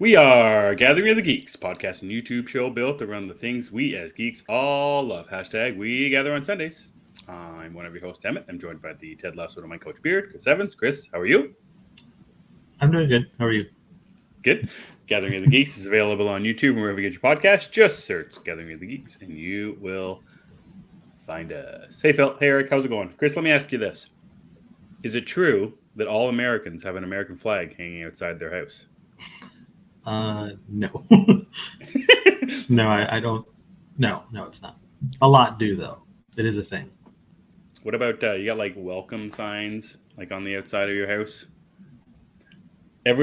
We are Gathering of the Geeks, podcast and YouTube show built around the things we as geeks all love. Hashtag we gather on Sundays. I'm one of your hosts, Emmet. I'm joined by the Ted Lasso to my coach Beard, Chris Evans. Chris, how are you? I'm doing good. How are you? Good. Gathering of the Geeks is available on YouTube and wherever you get your podcast. Just search Gathering of the Geeks and you will find us. Hey, Phil. Hey, Eric. How's it going? Chris, let me ask you this. Is it true that all Americans have an American flag hanging outside their house? No. No, I don't. No, it's not. A lot do, though. It is a thing. What about, you got like welcome signs like on the outside of your house? I have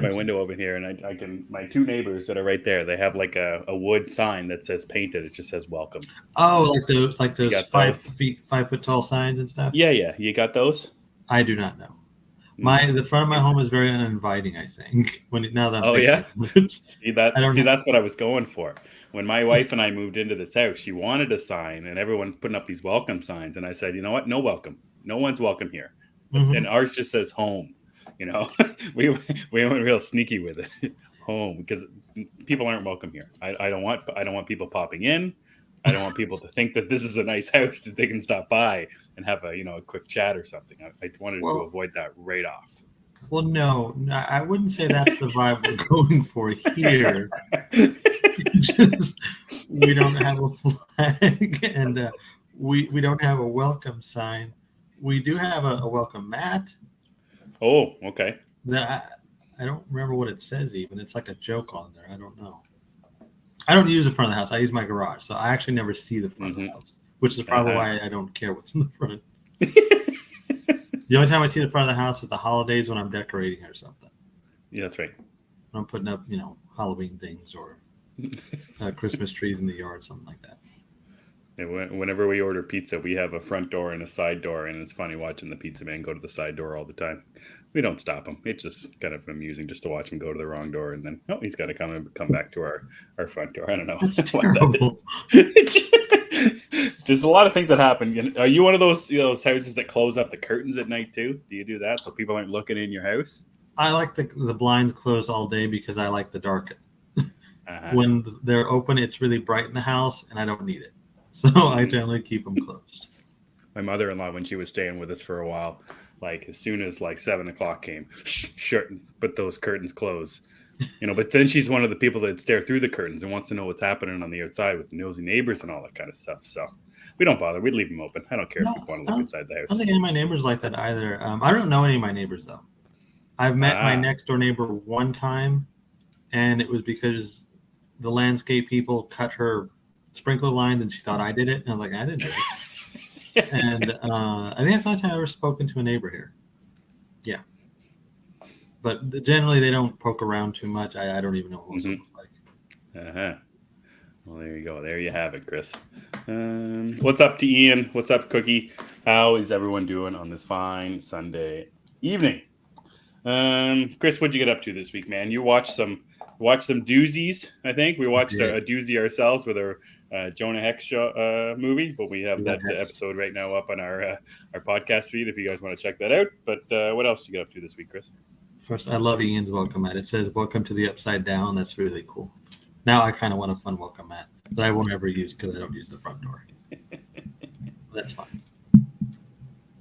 my window open here, and I can. My two neighbors that are right there, they have like a wood sign that says painted. It just says welcome. Oh, like those 5 foot tall signs and stuff. Yeah. You got those? I do not know. The front of my home is very uninviting. I think that's what I was going for. When my wife and I moved into this house, she wanted a sign, and everyone putting up these welcome signs, and I said, you know what? No welcome. No one's welcome here, and ours just says home. You know, we went real sneaky with it, home, because people aren't welcome here. I don't want people popping in. I don't want people to think that this is a nice house that they can stop by and have a quick chat or something. I wanted to avoid that right off. Well, no, I wouldn't say that's the vibe we're going for here. Just we don't have a flag and we don't have a welcome sign. We do have a welcome mat. Oh, okay. I don't remember what it says even. It's like a joke on there. I don't know. I don't use the front of the house. I use my garage. So I actually never see the front of the house, which is probably why I don't care what's in the front. The only time I see the front of the house is the holidays when I'm decorating or something. Yeah, that's right. When I'm putting up, Halloween things or Christmas trees in the yard, something like that. And whenever we order pizza, we have a front door and a side door, and it's funny watching the pizza man go to the side door all the time. We don't stop him. It's just kind of amusing just to watch him go to the wrong door, and then he's got to come back to our front door. I don't know. That's terrible. There's a lot of things that happen. Are you one of those houses that close up the curtains at night too? Do you do that so people aren't looking in your house? I like the blinds closed all day because I like the dark. When they're open, it's really bright in the house, and I don't need it. So I generally keep them closed. My mother-in-law, when she was staying with us for a while, like as soon as like 7 o'clock came, sure, but those curtains close. But then she's one of the people that stare through the curtains and wants to know what's happening on the outside with nosy neighbors and all that kind of stuff. So we don't bother. We leave them open. I don't care if people want to look inside the house. I don't think any of my neighbors like that either. I don't know any of my neighbors though. I've met my next door neighbor one time, and it was because the landscape people cut her sprinkler line and she thought I did it. And I was like, I didn't do it. And I think that's the only time I've ever spoken to a neighbor here. Yeah. But generally they don't poke around too much. I don't even know what it looks like. Well, there you go. There you have it, Chris. What's up to Ian? What's up, Cookie? How is everyone doing on this fine Sunday evening? Chris, what'd you get up to this week, man? You watched some doozies, I think. We watched a doozy ourselves with our Jonah Hex show, movie, but we have that episode right now up on our podcast feed if you guys want to check that out. But what else did you get up to this week, Chris? First, I love Ian's welcome mat. It says, welcome to the Upside Down. That's really cool. Now I kind of want a fun welcome mat that I won't ever use because I don't use the front door. That's fine.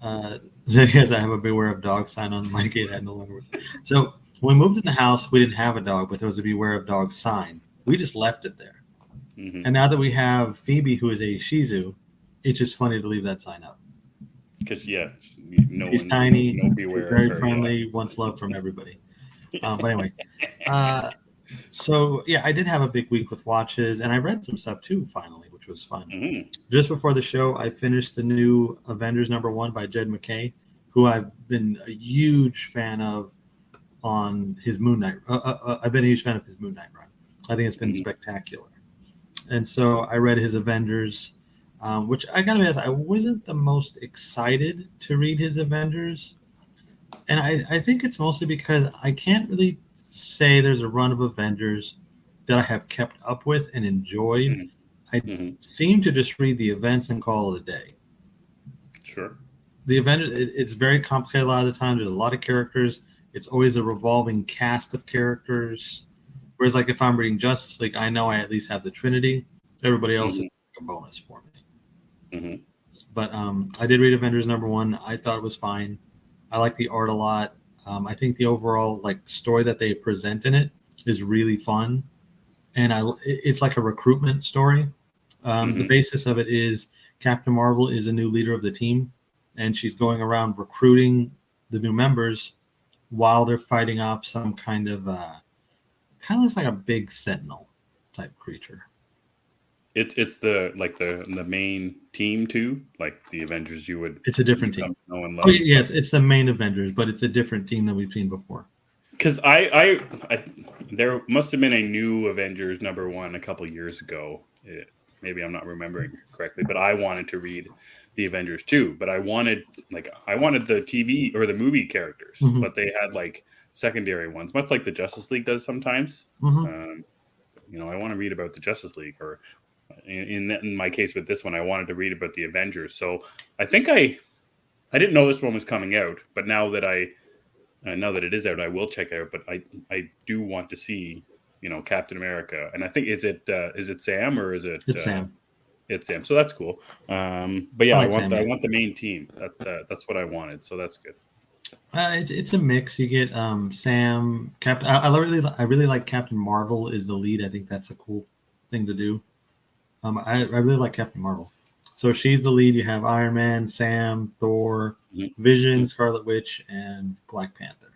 So yes, I have a beware of dog sign on my gate. I no longer work. So when we moved in the house, we didn't have a dog, but there was a beware of dog sign. We just left it there. And now that we have Phoebe, who is a Shih Tzu, it's just funny to leave that sign up. Because she's tiny, very friendly, wants love from everybody. But anyway, so yeah, I did have a big week with watches, and I read some stuff too, finally, which was fun. Just before the show, I finished the new Avengers #1 by Jed McKay, who I've been a huge fan of on his Moon Knight. I've been a huge fan of his Moon Knight run. I think it's been spectacular. And so I read his Avengers, which I gotta be honest, I wasn't the most excited to read his Avengers. And I think it's mostly because I can't really say there's a run of Avengers that I have kept up with and enjoyed. I seem to just read the events and call it a day. Sure. The Avengers, it's very complicated a lot of the time. There's a lot of characters. It's always a revolving cast of characters. Whereas, like, if I'm reading Justice League, I know I at least have the Trinity. Everybody else is a bonus for me. Mm-hmm. But I did read Avengers #1. I thought it was fine. I like the art a lot. I think the overall like story that they present in it is really fun, and it's like a recruitment story. The basis of it is Captain Marvel is a new leader of the team, and she's going around recruiting the new members while they're fighting off some kind of looks like a big sentinel type creature. It's the main team too, like the Avengers. It's a different team. Oh yeah, it's the main Avengers, but it's a different team than we've seen before. Because I there must have been a new Avengers #1 a couple years ago. Maybe I'm not remembering correctly, but I wanted to read the Avengers too. But I wanted the TV or the movie characters, but they had like secondary ones, much like the Justice League does sometimes. I want to read about the Justice League, or in my case with this one, I wanted to read about the Avengers. So I think I didn't know this one was coming out, but now that it is out, I will check it out. But I do want to see, Captain America, and I think is it Sam or is it? It's Sam. It's Sam. So that's cool. But yeah, I want Sam, I want the main team. That's what I wanted. So that's good. It's a mix. You get Sam, Captain. I really like Captain Marvel is the lead. I think that's a cool thing to do. I really like Captain Marvel. So she's the lead. You have Iron Man, Sam, Thor, Vision, Scarlet Witch, and Black Panther.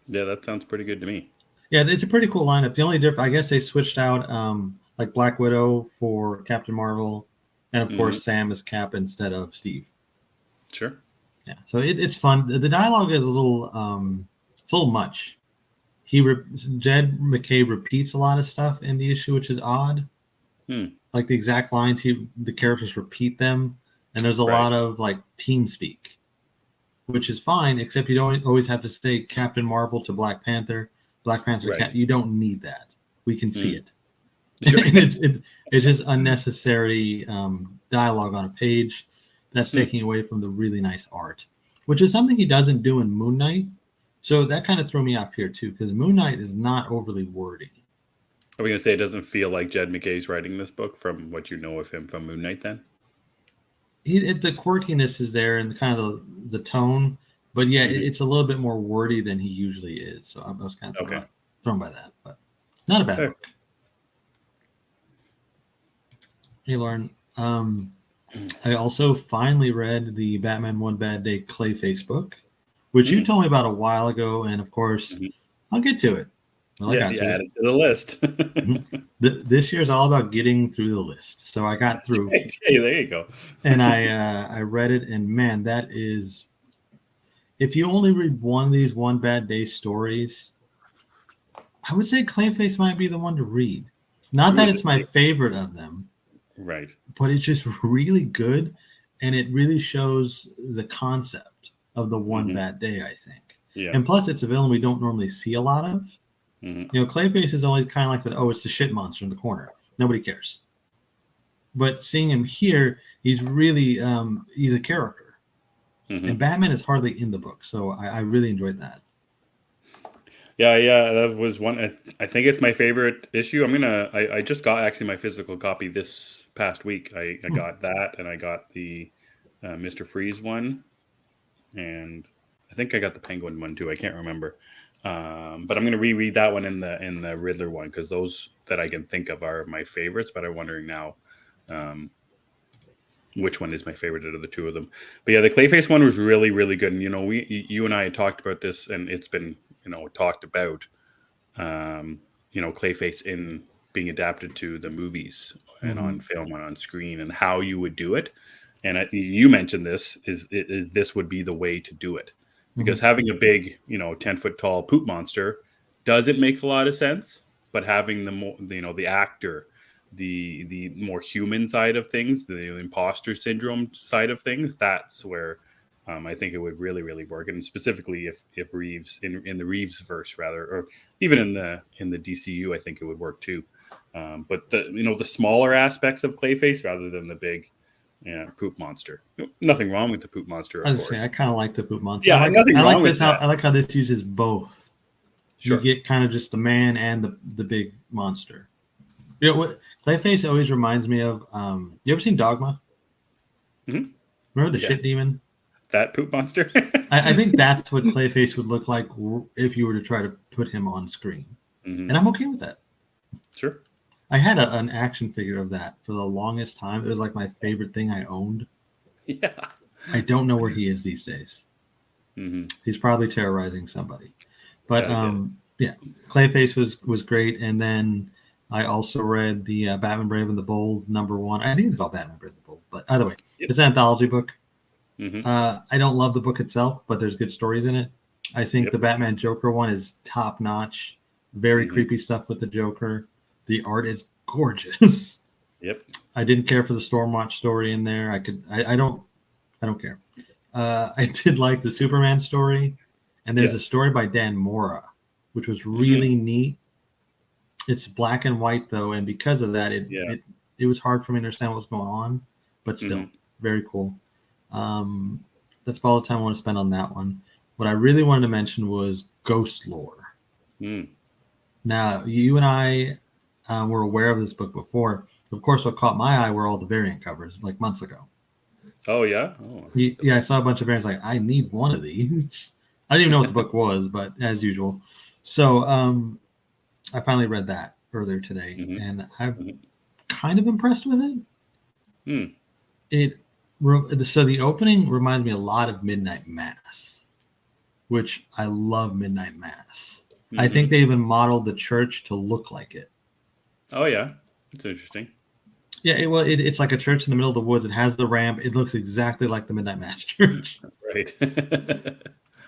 Yeah, that sounds pretty good to me. Yeah, it's a pretty cool lineup. The only difference, I guess, they switched out like Black Widow for Captain Marvel, and of course Sam is Cap instead of Steve. Sure. Yeah, so it's fun. The dialogue is a little much. Jed MacKay repeats a lot of stuff in the issue, which is odd. Like the exact lines, the characters repeat them, and there's a lot of like team speak, which is fine, except you don't always have to say Captain Marvel to Black Panther, Black Panther Cap. You don't need that. We can see it. Sure. It's just unnecessary dialogue on a page that's taking away from the really nice art, which is something he doesn't do in Moon Knight. So that kind of threw me off here too, because Moon Knight is not overly wordy. Are we going to say it doesn't feel like Jed MacKay's writing this book from what you know of him from Moon Knight then? The quirkiness is there and kind of the tone, but yeah, it's a little bit more wordy than he usually is. So I was kind of thrown by that, but not a bad book. Hey, Lauren. I also finally read the Batman One Bad Day Clayface book, which you told me about a while ago, and of course, I'll get to it. Add it to the list. This year's all about getting through the list, so I got through. Hey, there you go. And I read it, and man, that is. If you only read one of these One Bad Day stories, I would say Clayface might be the one to read. Not that it's my favorite of them, right? But it's just really good, and it really shows the concept of the One Bad Day, I think. Yeah. And plus, it's a villain we don't normally see a lot of. Clayface is always kind of like that. Oh, it's the shit monster in the corner. Nobody cares. But seeing him here, he's really he's a character, and Batman is hardly in the book, so I really enjoyed that. Yeah, that was one. I think it's my favorite issue. I just got actually my physical copy this past week. I got that, and I got the Mr. Freeze one, and I think I got the Penguin one too. I can't remember. But I'm going to reread that one in the Riddler one, because those that I can think of are my favorites. But I'm wondering now which one is my favorite out of the two of them. But yeah, the Clayface one was really, really good. And you and I had talked about this, and it's been talked about. Clayface in being adapted to the movies and on film and on screen, and how you would do it. And you mentioned this this would be the way to do it. Because having a big, 10-foot tall poop monster doesn't make a lot of sense, but having the more, the actor, the more human side of things, the imposter syndrome side of things, that's where I think it would really, really work. And specifically if Reeves in the Reeves verse rather, or even in the DCU, I think it would work too. But the smaller aspects of Clayface rather than the big, Yeah, Poop Monster. Nothing wrong with the Poop Monster, of course. I kind of like the Poop Monster. Yeah, nothing wrong with that. I like how this uses both. Sure. You get kind of just the man and the big monster. You know what Clayface always reminds me of? You ever seen Dogma? Mm-hmm. Remember the shit demon? That Poop Monster? I think that's what Clayface would look like if you were to try to put him on screen. Mm-hmm. And I'm okay with that. Sure. I had an action figure of that for the longest time. It was like my favorite thing I owned. Yeah. I don't know where he is these days. Mm-hmm. He's probably terrorizing somebody. But yeah, Clayface was great. And then I also read the Batman Brave and the Bold #1. I think it's called Batman Brave and the Bold. But either way, it's an anthology book. Mm-hmm. I don't love the book itself, but there's good stories in it. I think the Batman Joker one is top notch. Very creepy stuff with the Joker. The art is gorgeous. Yep. I didn't care for the Stormwatch story in there. I don't care. I did like the Superman story, and there's a story by Dan Mora, which was really neat. It's black and white though, and because of that, it was hard for me to understand what was going on, but still very cool. That's all the time I want to spend on that one. What I really wanted to mention was Ghost Lore. Now, you and I were aware of this book before. Of course, what caught my eye were all the variant covers, like months ago. Oh, yeah? Yeah, I saw a bunch of variants like, I need one of these. I didn't even know what the book was, but as usual. So I finally read that earlier today, and I'm kind of impressed with it. So the opening reminds me a lot of Midnight Mass, which I love Midnight Mass. I think they even modeled the church to look like it. Oh, yeah. It's interesting. Yeah, it's like a church in the middle of the woods. It has the ramp. It looks exactly like the Midnight Mass church. Right.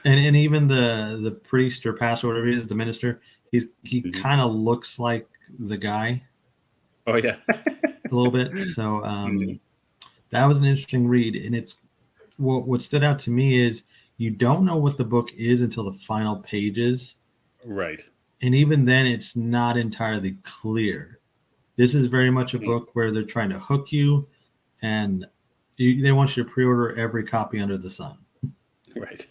and even the priest or pastor, whatever he is, the minister, he kind of looks like the guy. Oh, yeah. A little bit. So that was an interesting read. And it's what stood out to me is you don't know what the book is until the final pages. Right. And even then, it's not entirely clear. This is very much a book where they're trying to hook you, and they want you to pre-order every copy under the sun. Right.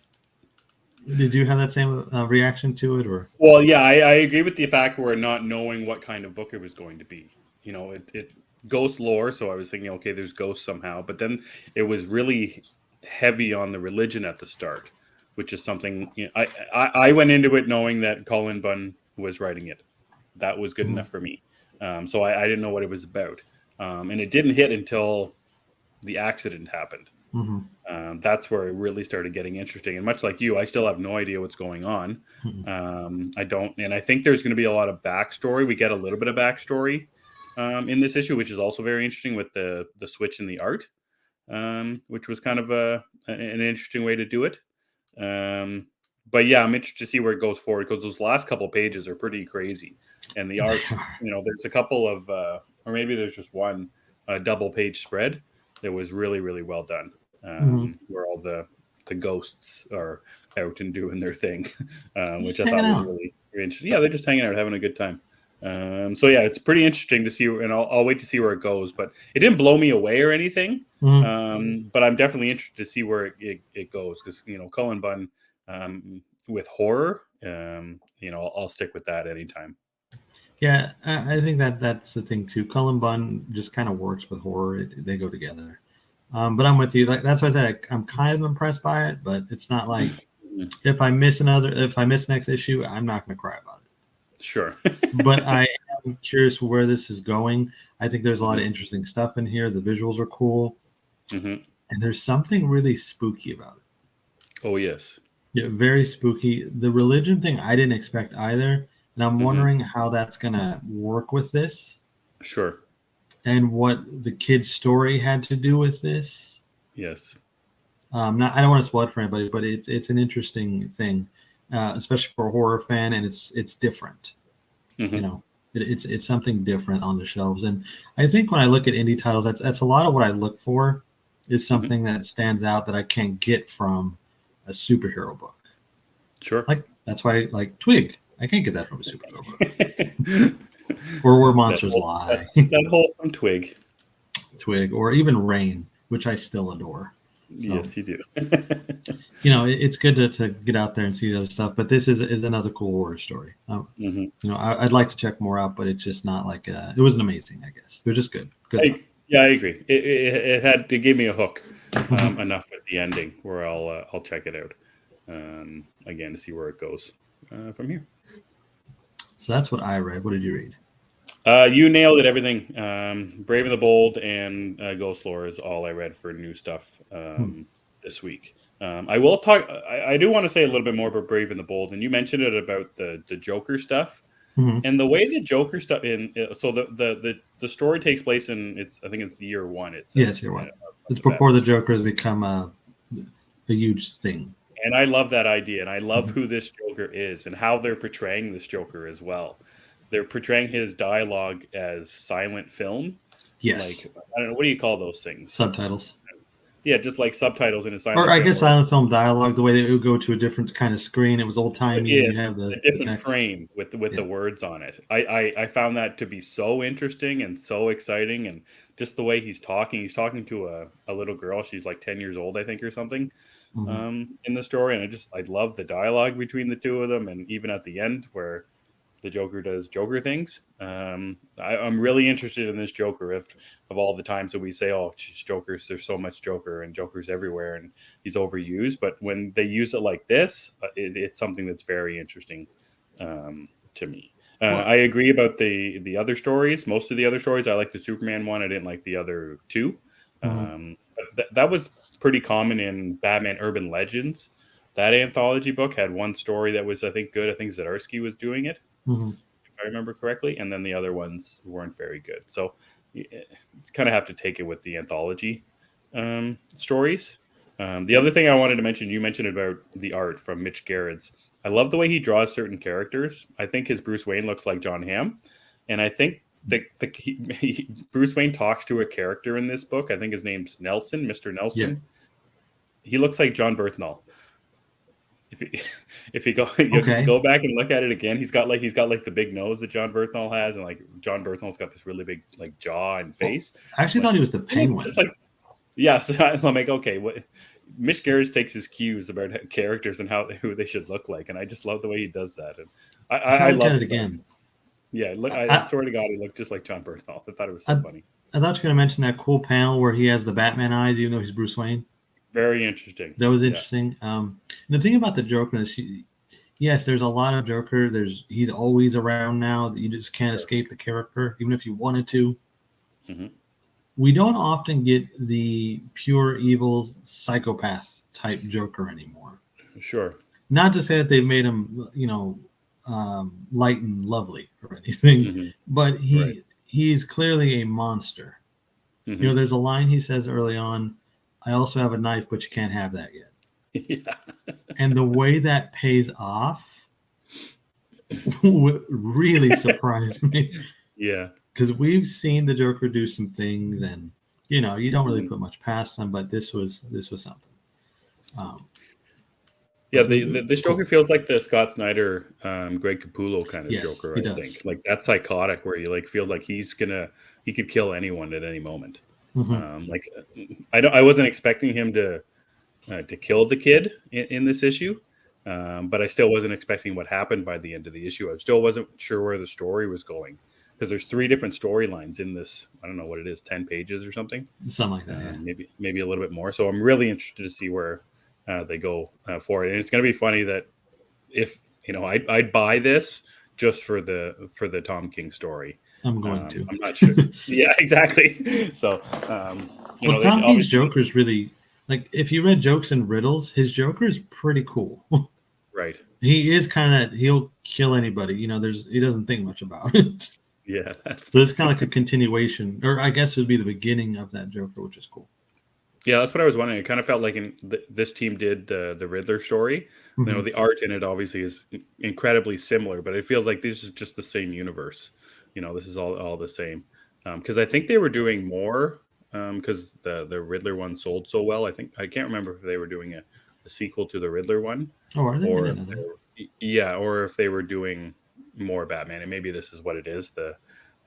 Did you have that same reaction to it, or? Well, yeah, I agree with the fact we're not knowing what kind of book it was going to be. You know, it ghost lore, so I was thinking, okay, there's ghosts somehow, but then it was really heavy on the religion at the start, which is something I went into it knowing that Colin Bunn was writing it. That was good enough for me. So I didn't know what it was about. And it didn't hit until the accident happened. That's where it really started getting interesting. And much like you, I still have no idea what's going on. I don't. And I think there's going to be a lot of backstory. We get a little bit of backstory in this issue, which is also very interesting with the switch in the art, which was kind of an interesting way to do it. But yeah, I'm interested to see where it goes forward, because those last couple pages are pretty crazy, and the art, there's a couple of, or maybe there's just one double page spread that was really, really well done, where all the ghosts are out and doing their thing, which I thought was really interesting. Yeah, they're just hanging out, having a good time. So yeah, it's pretty interesting to see, and I'll wait to see where it goes. But it didn't blow me away or anything. But I'm definitely interested to see where it goes, because Cullen Bunn with horror, I'll stick with that anytime. Yeah, I think that's the thing too. Cullen Bunn just kind of works with horror; they go together. But I'm with you. That's why I said I'm kind of impressed by it, but it's not like if I miss next issue, I'm not going to cry about it. Sure. But I am curious where this is going. I think there's a lot of interesting stuff in here. The visuals are cool. And there's something really spooky about it. Oh, yes. Yeah, very spooky. The religion thing I didn't expect either. And I'm wondering how that's going to work with this. Sure. And what the kid's story had to do with this. Yes. I don't want to spoil it for anybody, but it's an interesting thing, especially for a horror fan, and it's different. It's something different on the shelves. And I think when I look at indie titles, that's a lot of what I look for, is something that stands out that I can't get from a superhero book. Sure. Like that's why, like Twig, I can't get that from a superhero book. Or Where Monsters Lie. That wholesome Twig, or even Rain. which I still adore. So, yes, you do. it's good to get out there and see the other stuff. But this is another cool horror story. I'd like to check more out, but it's just not like it wasn't amazing. I guess it was just good. Good. I agree. It gave me a hook enough at the ending where I'll check it out again to see where it goes from here. So that's what I read. What did you read? You nailed it. Everything. Brave and the Bold and Ghost Lore is all I read for new stuff this week. I will talk. I do want to say a little bit more about Brave and the Bold, and you mentioned it about the Joker stuff, and the way the Joker stuff so the story takes place in I think it's year one. Yes, year one. It's before the Joker has become a huge thing. And I love that idea, and I love who this Joker is and how they're portraying this Joker as well. They're portraying his dialogue as silent film. Yes. Like, I don't know, what do you call those things? Subtitles. Yeah, just like subtitles in a silent film. Or I guess silent film dialogue, the way it would go to a different kind of screen. It was old-timey. Yeah, and you have the different frame with the words on it. I found that to be so interesting and so exciting, and just the way he's talking to a little girl. She's like 10 years old, I think, or something. In the story, and I love the dialogue between the two of them, and even at the end where the Joker does Joker things. I'm really interested in this Joker. Of all the times that we say, "Oh, geez, Jokers," there's so much Joker and Joker's everywhere, and he's overused. But when they use it like this, it's something that's very interesting to me. I agree about the other stories. Most of the other stories, I like the Superman one. I didn't like the other two. But that was pretty common in Batman Urban Legends. That anthology book had one story that was, I think, good. I think Zdarsky was doing it, if I remember correctly. And then the other ones weren't very good. So you kind of have to take it with the anthology stories. The other thing I wanted to mention, you mentioned about the art from Mitch Gerrard's. I love the way he draws certain characters. I think his Bruce Wayne looks like John Hamm. And I think Bruce Wayne talks to a character in this book. I think his name's Nelson, Mr. Nelson. Yeah. He looks like John Berthnall. If you go back and look at it again, he's got like the big nose that John Berthnall has, and like John Berthnall's got this really big like jaw and face. I actually thought he was the Penguin. So I'm like, okay, what? Mitch Gerrard takes his cues about characters and who they should look like, and I just love the way he does that. And I love it again. Yeah, I swear to God, he looked just like John Berthnall. I thought it was so funny. I thought you were going to mention that cool panel where he has the Batman eyes, even though he's Bruce Wayne. Very interesting. That was interesting. Yeah. The thing about the Joker is, yes, there's a lot of Joker. He's always around now. You just can't escape the character, even if you wanted to. We don't often get the pure evil psychopath type Joker anymore. Sure. Not to say that they've made him, light and lovely or anything, but he's clearly a monster. There's a line he says early on, "I also have a knife, but you can't have that yet." Yeah. And the way that pays off really surprised me. Yeah. Because we've seen the Joker do some things, and you don't really put much past him, but this was something. This Joker feels like the Scott Snyder, Greg Capullo kind of Joker. I think like that psychotic where you like feel like he could kill anyone at any moment. I wasn't expecting him to kill the kid in this issue, but I still wasn't expecting what happened by the end of the issue. I still wasn't sure where the story was going because there's 3 different storylines in this. I don't know what it is, 10 pages or something like that. Yeah. Maybe a little bit more. So I'm really interested to see where they go for it, and it's going to be funny that if I'd buy this just for the Tom King story. I'm going to. I'm not sure. Yeah, exactly. So, Tom King's Joker is really like if you read Jokes and Riddles, his Joker is pretty cool. Right. He is kind of he'll kill anybody. He doesn't think much about it. Yeah. So it's kind of like a continuation, or I guess it would be the beginning of that Joker, which is cool. Yeah, that's what I was wondering. It kind of felt like this team did the Riddler story. The art in it obviously is incredibly similar, but it feels like this is just the same universe. This is all the same. Because I think they were doing more because the Riddler one sold so well. I can't remember if they were doing a sequel to the Riddler one. Oh, are they? Or if they were doing more Batman, and maybe this is what it is, the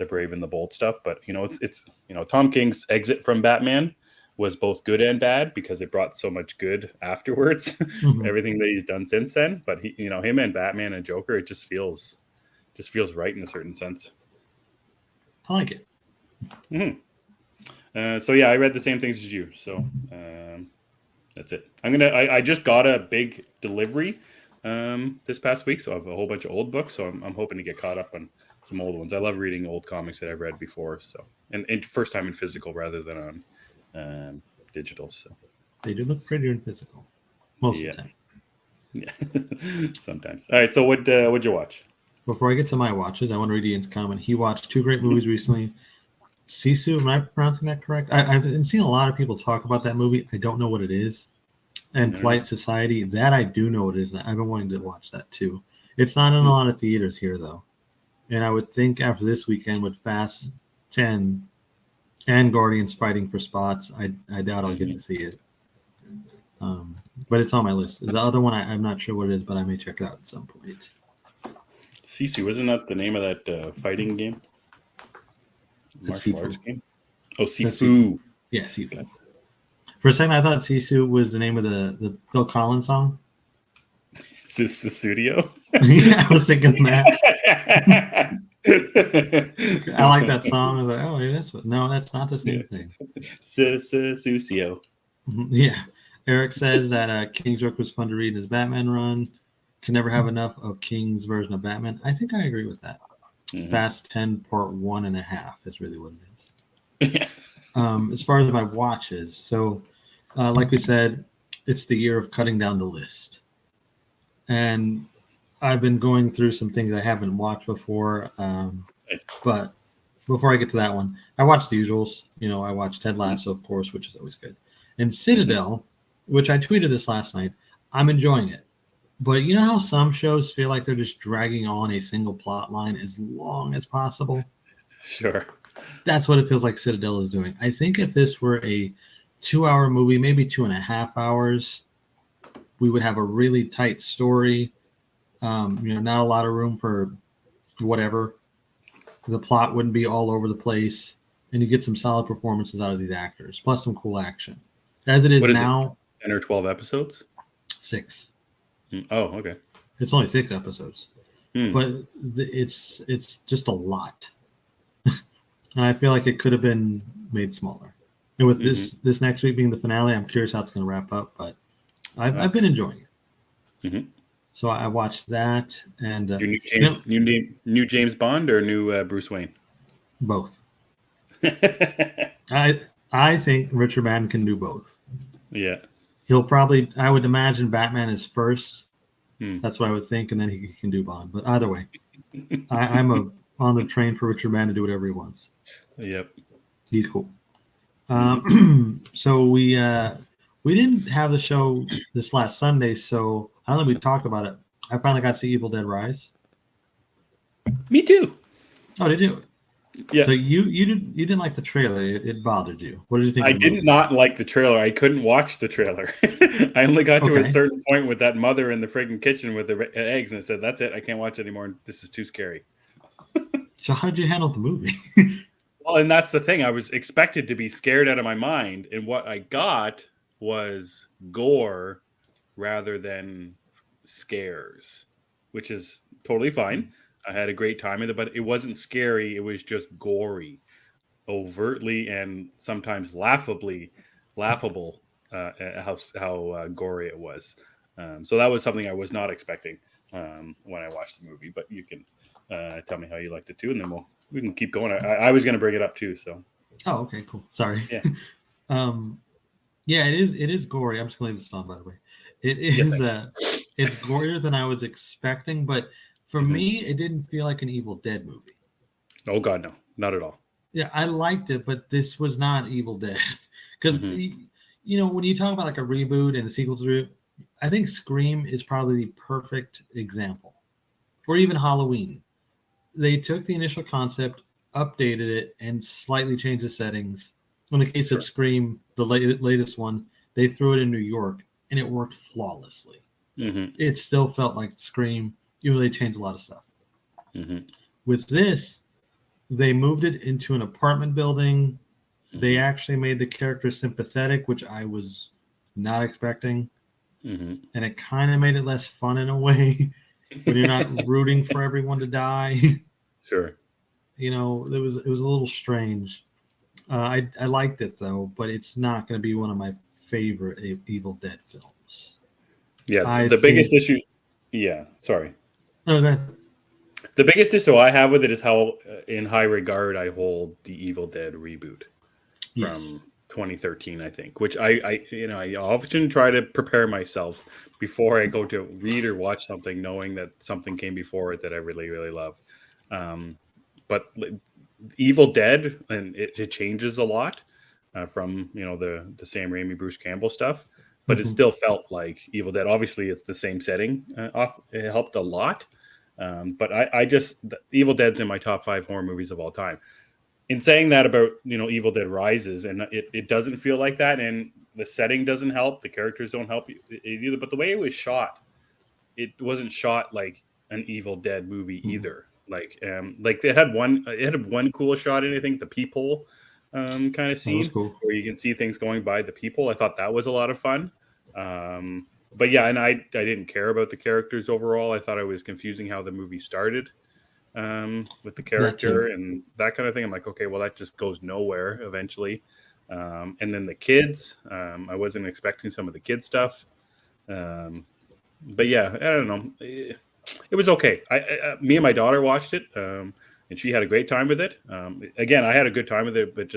Brave and the Bold stuff. But it's Tom King's exit from Batman. was both good and bad because it brought so much good afterwards. Everything that he's done since then, but he, him and Batman and Joker, it just feels right in a certain sense. I like it. So yeah, I read the same things as you. So that's it. I just got a big delivery this past week, so I have a whole bunch of old books. So I'm hoping to get caught up on some old ones. I love reading old comics that I've read before. So and first time in physical rather than on digital. So they do look prettier in physical most of the time. Yeah, sometimes. All right. So what'd you watch? Before I get to my watches, I want to read Ian's comment. He watched two great movies recently. Sisu, am I pronouncing that correct? I've seen a lot of people talk about that movie. I don't know what it is. And Polite Society, that I do know what it is. I've been wanting to watch that too. It's not in a lot of theaters here though. And I would think after this weekend with Fast 10 and Guardians fighting for spots, I doubt I'll get to see it. But it's on my list. The other one, I'm not sure what it is, but I may check it out at some point. Sisu, isn't that the name of that fighting game? Martial arts game? Oh, Sifu. Yeah, Sifu. For a second, I thought Sisu was the name of the Phil Collins song. Studio? Yeah, I was thinking that. I like that song. I was like, oh, maybe that's what. No, that's not the same thing. Susio. Yeah. Eric says that King's Joke was fun to read in his Batman run. Can never have enough of King's version of Batman. I think I agree with that. Fast 10 part 1.5 is really what it is. As far as my watches, so like we said, it's the year of cutting down the list. And I've been going through some things I haven't watched before. But before I get to that one, I watched the usuals. I watched Ted Lasso, of course, which is always good. And Citadel, which I tweeted this last night, I'm enjoying it. But you know how some shows feel like they're just dragging on a single plot line as long as possible? Sure. That's what it feels like Citadel is doing. I think if this were a 2-hour movie, maybe 2.5 hours, we would have a really tight story. Not a lot of room for whatever. The plot wouldn't be all over the place, and you get some solid performances out of these actors, plus some cool action. As it is now, 10 or 12 episodes? 6. Oh, okay. It's only 6 episodes, but it's just a lot, and I feel like it could have been made smaller. And with this next week being the finale, I'm curious how it's going to wrap up. But I've been enjoying it. So I watched that, and new James Bond or new Bruce Wayne? Both. I think Richard Madden can do both. Yeah. He'll probably, I would imagine Batman is first. That's what I would think, and then he can do Bond. But either way, I'm on the train for Richard Madden to do whatever he wants. Yep. He's cool. So we didn't have the show this last Sunday, so I don't think we talked about it. I finally got to see Evil Dead Rise. Me too. Oh, did you? Yeah. So you didn't like the trailer. It bothered you. What did you think? I did not like the trailer. I couldn't watch the trailer. I only got to a certain point with that mother in the friggin' kitchen with the eggs, and I said, "That's it. I can't watch it anymore. This is too scary." So how did you handle the movie? Well, and that's the thing. I was expected to be scared out of my mind, and what I got was gore rather than scares, which is totally fine. I had a great time with it, but it wasn't scary. It was just gory, overtly and sometimes laughable how gory it was. So that was something I was not expecting when I watched the movie. But you can tell me how you liked it too, and then we can keep going. I was going to bring it up too. So. Oh, okay, cool. Sorry. Yeah. Yeah, it is gory. I'm just going to leave this on, by the way. It is. It's gorier than I was expecting, but. For me, it didn't feel like an Evil Dead movie. Oh, God, no. Not at all. Yeah, I liked it, but this was not Evil Dead. Because, when you talk about like a reboot and a sequel to it, I think Scream is probably the perfect example. Or even Halloween. They took the initial concept, updated it, and slightly changed the settings. In the case of Scream, the latest one, they threw it in New York, and it worked flawlessly. It still felt like Scream. You really changed a lot of stuff. With this, they moved it into an apartment building. They actually made the character sympathetic, which I was not expecting. And it kind of made it less fun in a way when you're not rooting for everyone to die. Sure. You know, it was a little strange. I liked it though, but it's not going to be one of my favorite Evil Dead films. Yeah, the biggest issue. Yeah, sorry. No, the biggest issue I have with it is how in high regard I hold the Evil Dead reboot from 2013, I think, which I often try to prepare myself before I go to read or watch something, knowing that something came before it that I really, really love. But Evil Dead, and it changes a lot from the Sam Raimi, Bruce Campbell stuff, but it still felt like Evil Dead. Obviously, it's the same setting. It helped a lot. But I just Evil Dead's in my top 5 horror movies of all time. In saying that about Evil Dead Rises, and it doesn't feel like that, and the setting doesn't help, the characters don't help either. But the way it was shot, it wasn't shot like an Evil Dead movie either. Like it had one cool shot in, I think, the peephole kind of scene where you can see things going by the peephole. I thought that was a lot of fun. But yeah, and I didn't care about the characters overall. I thought it was confusing how the movie started with the character and that kind of thing. I'm like, okay, well, that just goes nowhere eventually. And then the kids, I wasn't expecting some of the kid stuff. But yeah, I don't know. It was okay. Me and my daughter watched it, and she had a great time with it. Again, I had a good time with it, but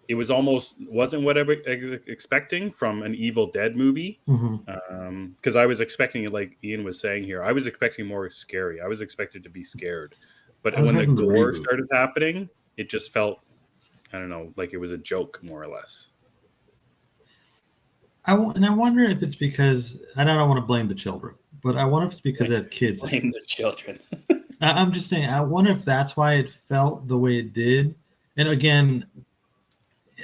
it was almost wasn't what I was expecting from an Evil Dead movie. Because I was expecting it, like Ian was saying here, I was expecting more scary. I was expected to be scared. But when the gore started happening, it just felt, I don't know, like it was a joke, more or less. I wonder if it's because, I don't want to blame the children, but I wonder if it's because they had kids. Blame the children. I'm just saying, I wonder if that's why it felt the way it did. And again,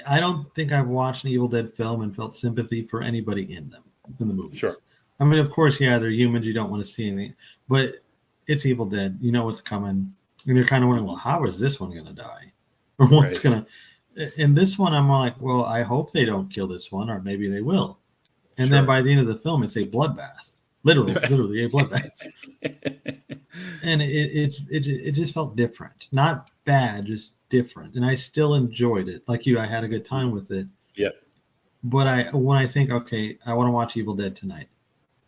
I don't think I've watched an Evil Dead film and felt sympathy for anybody in them, in the movies. Sure. I mean, of course, yeah, they're humans. You don't want to see anything. But it's Evil Dead. You know what's coming. And you're kind of wondering, well, how is this one going to die? Or what's going to... In this one, I'm like, well, I hope they don't kill this one, or maybe they will. And then by the end of the film, it's a bloodbath. Literally a bloodbath. And it just felt different. Not bad, just different. And I still enjoyed it. Like you, I had a good time with it. Yeah. But when I think, okay, I want to watch Evil Dead tonight,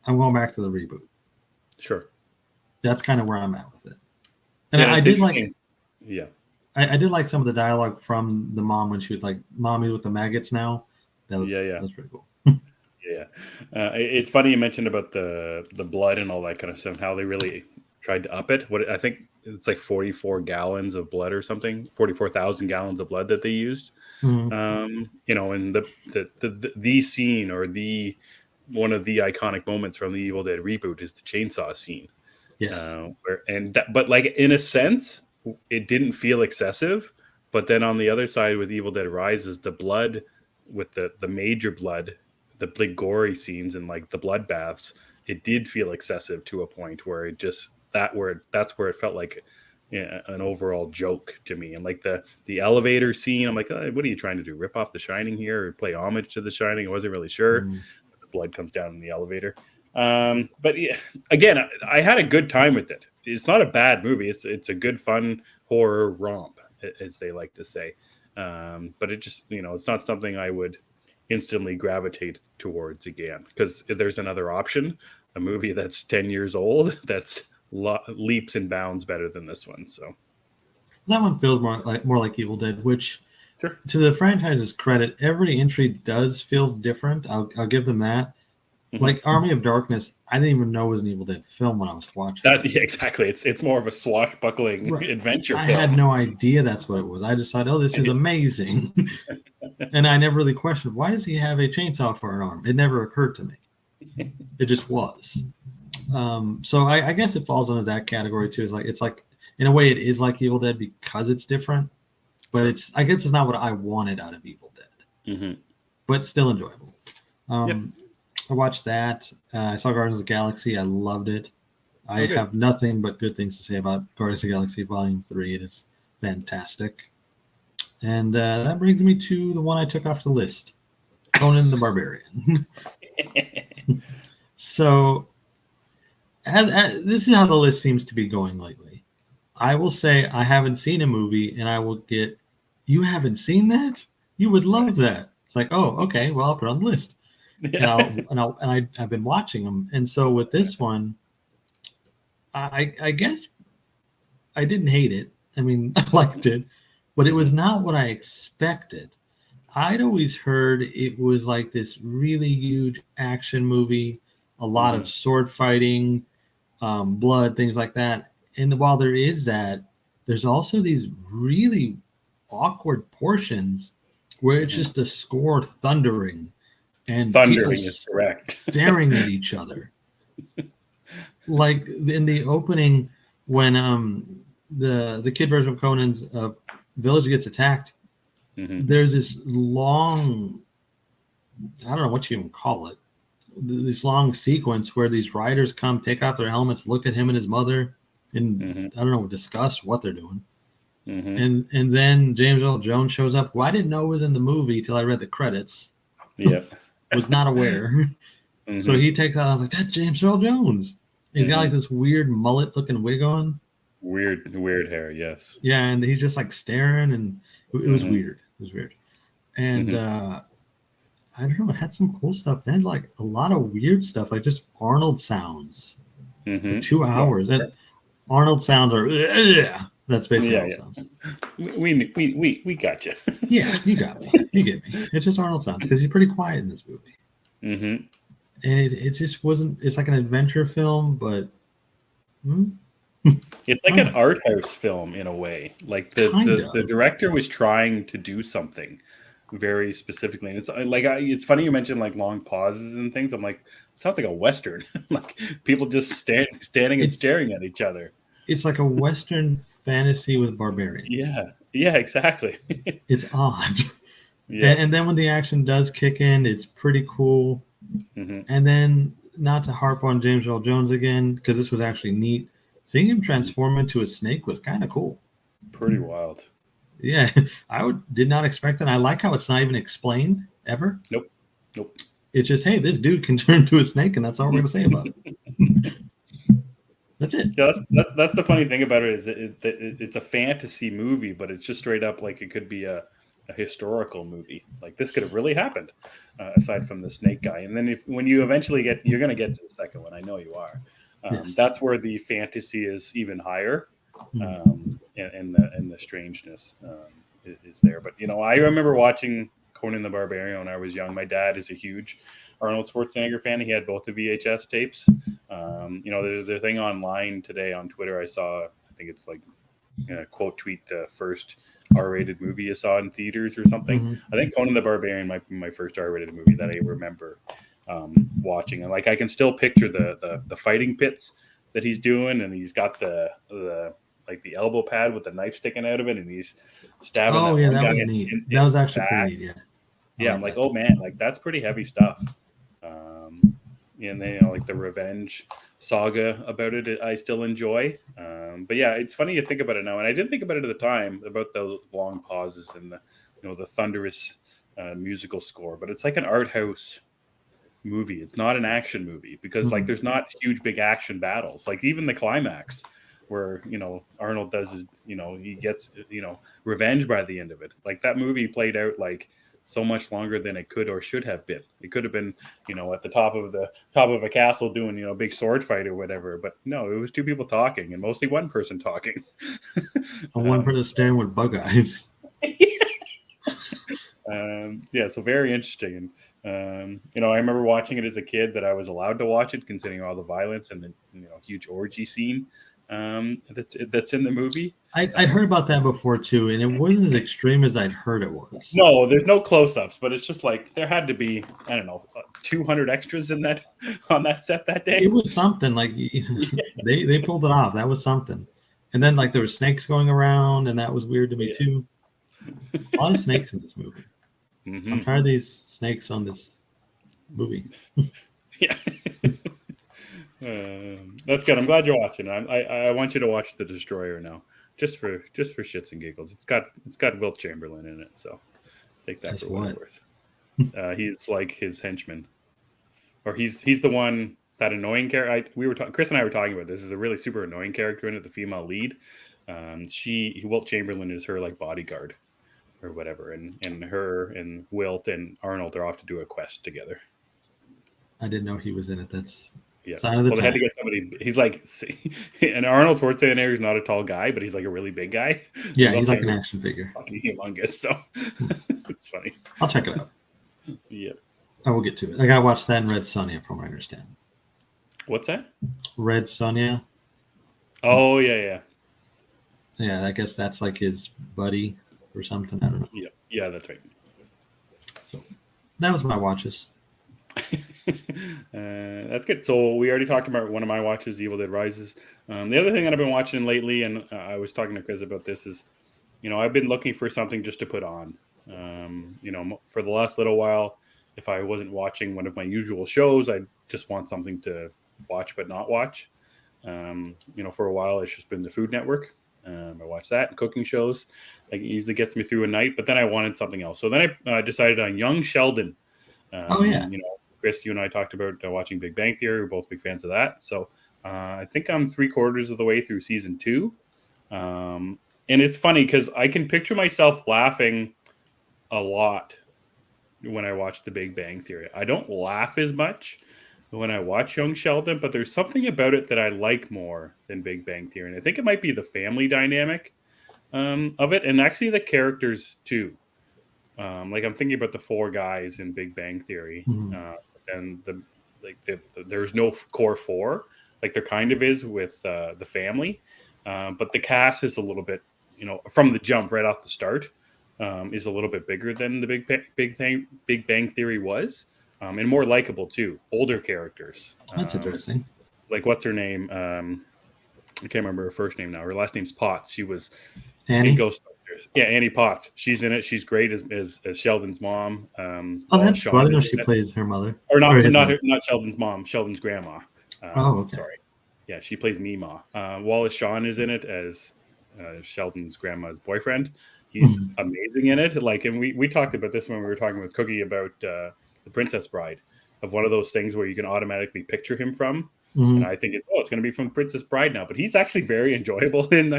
I'm going back to the reboot. Sure. That's kind of where I'm at with it. And I did like... Yeah. I did like some of the dialogue from the mom when she was like, "Mommy with the maggots now." That was pretty cool. Yeah, it's funny you mentioned about the blood and all that kind of stuff. How they really tried to up it. What I think it's like 44 gallons of blood or something, 44,000 gallons of blood that they used. And the scene or one of the iconic moments from the Evil Dead reboot is the chainsaw scene. Yes, but like in a sense, it didn't feel excessive. But then on the other side with Evil Dead Rises, the blood with the major blood, the big gory scenes and like the blood baths, it did feel excessive to a point where that's where it felt like an overall joke to me. And like the elevator scene, I'm like, oh, what are you trying to do? Rip off The Shining here or play homage to The Shining? I wasn't really sure. The blood comes down in the elevator. But yeah, again, I had a good time with it. It's not a bad movie. It's a good, fun horror romp, as they like to say. But it just, it's not something I would instantly gravitate towards again, because if there's another option, a movie that's 10 years old, that's leaps and bounds better than this one. So that one feels more like Evil Dead, which to the franchise's credit, every entry does feel different. I'll give them that. Like Army of Darkness, I didn't even know it was an Evil Dead film when I was watching it. Yeah, exactly. It's more of a swashbuckling adventure film. I had no idea that's what it was. I just thought, oh, this is amazing. And I never really questioned, why does he have a chainsaw for an arm? It never occurred to me. It just was. So I guess it falls under that category too. It's like in a way it is like Evil Dead because it's different, but I guess it's not what I wanted out of Evil Dead. But still enjoyable. I watched that. I saw Guardians of the Galaxy. I loved it. I have nothing but good things to say about Guardians of the Galaxy Volume 3. It is fantastic. And that brings me to the one I took off the list, Conan the Barbarian. So this is how the list seems to be going lately. I will say I haven't seen a movie, and I will get, you haven't seen that? You would love that. It's like, oh, okay, well, I'll put it on the list. Yeah. I've been watching them, and so with this one, I guess I didn't hate it. I mean, I liked it, but it was not what I expected. I'd always heard it was like this really huge action movie, a lot of sword fighting, blood, things like that. And while there is that, there's also these really awkward portions where it's just a score thundering and people Thundering is correct. staring at each other. Like in the opening, when the kid version of Conan's village gets attacked, there's this long, I don't know what you even call it, this long sequence where these riders come, take off their helmets, look at him and his mother, and I don't know, discuss what they're doing. And then James Earl Jones shows up, who I didn't know was in the movie till I read the credits. Yeah. Was not aware. So he takes out, I was like, that's James Earl Jones. He's got like this weird mullet looking wig on. Weird hair, yes. Yeah, and he's just like staring, and it was weird. It was weird. And I don't know, it had some cool stuff. It had like a lot of weird stuff, like just Arnold sounds. For 2 hours. And Arnold sounds are that's basically Arnold sounds. We got you. Yeah, you got me. You get me. It's just Arnold sounds because he's pretty quiet in this movie. And it just wasn't. It's like an adventure film, but it's like an art house film in a way. Like the director was trying to do something very specifically, and it's like it's funny you mentioned like long pauses and things. I'm like, it sounds like a Western. Like people just standing and staring at each other. It's like a Western fantasy with barbarians. Yeah, exactly. It's odd. Yeah. And then when the action does kick in, it's pretty cool. And then, not to harp on James Earl Jones again, because this was actually neat, seeing him transform into a snake was kind of cool. Pretty wild. Yeah, did not expect that. I like how it's not even explained ever. Nope. It's just, hey, this dude can turn into a snake, and that's all we're going to say about it. That's it. Yeah, that's the funny thing about it is that it's a fantasy movie, but it's just straight up like it could be a historical movie. Like this could have really happened, aside from the snake guy. And then when you eventually you're going to get to the second one. I know you are. Yes. That's where the fantasy is even higher, and the strangeness is there. But I remember watching Conan the Barbarian when I was young. My dad is a huge Arnold Schwarzenegger fan. He had both the VHS tapes. There's a thing online today on Twitter. I saw, I think it's like quote tweet the first R-rated movie you saw in theaters or something. I think Conan the Barbarian might be my first R-rated movie that I remember watching. And like I can still picture the fighting pits that he's doing, and he's got the like the elbow pad with the knife sticking out of it, and he's stabbing. Oh yeah, that was neat. That was actually pretty neat. Yeah, I'm like, oh man, like that's pretty heavy stuff. And then like the revenge saga about it, I still enjoy. But yeah, it's funny to think about it now, and I didn't think about it at the time about the long pauses and the thunderous musical score. But it's like an art house movie. It's not an action movie because like there's not huge big action battles. Like even the climax where Arnold does his he gets revenge by the end of it. Like that movie played out like so much longer than it could or should have been. It could have been, at the top of a castle doing, a big sword fight or whatever. But no, it was two people talking, and mostly one person talking. And one person staring with bug eyes. So very interesting. And I remember watching it as a kid that I was allowed to watch it, considering all the violence and the huge orgy scene that's in the movie. I'd heard about that before too, and it wasn't as extreme as I'd heard it was. No, there's no close-ups, but it's just like there had to be 200 extras on that set that day. It was something like they pulled it off. That was something. And then like there were snakes going around, and that was weird to me too. A lot of snakes in this movie. I'm tired of these snakes on this movie. Yeah. That's good. I'm glad you're watching. I want you to watch The Destroyer now. just for shits and giggles. It's got Wilt Chamberlain in it, so take that for what it's worth. He's like his henchman, or he's the one, that annoying character. Chris and I were talking about this. Is a really super annoying character in it, the female lead. Wilt Chamberlain is her like bodyguard or whatever, and her and Wilt and Arnold are off to do a quest together. I didn't know he was in it. That's sign of the time. They had to get somebody. He's like, and Arnold Schwarzenegger is not a tall guy, but he's like a really big guy. Yeah, he's like an action figure. Fucking humongous. So it's funny. I'll check it out. Yeah, I will get to it. I gotta watch that and Red Sonja, from what I understand. What's that? Red Sonja. Oh yeah. Yeah, I guess that's like his buddy or something. I don't know. Yeah, that's right. So that was my watches. That's good. So we already talked about one of my watches, Evil Dead Rises. The other thing that I've been watching lately, and I was talking to Chris about this, is, I've been looking for something just to put on. For the last little while, if I wasn't watching one of my usual shows, I just want something to watch but not watch. For a while, it's just been the Food Network. I watch that, and cooking shows. It usually gets me through a night, but then I wanted something else. So then I decided on Young Sheldon. Chris, you and I talked about watching Big Bang Theory. We're both big fans of that. So I think I'm 3/4 of the way through season 2. And it's funny because I can picture myself laughing a lot when I watch the Big Bang Theory. I don't laugh as much when I watch Young Sheldon, but there's something about it that I like more than Big Bang Theory. And I think it might be the family dynamic of it, and actually the characters too. Like I'm thinking about the 4 guys in Big Bang Theory, and there's no core 4, like there kind of is with the family, but the cast is a little bit, from the jump right off the start, is a little bit bigger than the Big Bang Theory was, and more likable too. Older characters. That's interesting. Like what's her name? I can't remember her first name now. Her last name's Potts. She was Annie? in Ghostbusters. Yeah, Annie Potts. She's in it. She's great as Sheldon's mom. That's cool. I know she plays her mother. Or not Sheldon's mom. Sheldon's grandma. Okay. Sorry. Yeah, she plays Mima. Wallace Shawn is in it as Sheldon's grandma's boyfriend. He's amazing in it. Like, and we talked about this when we were talking with Cookie about The Princess Bride, of one of those things where you can automatically picture him from. And I think it's going to be from Princess Bride now. But he's actually very enjoyable in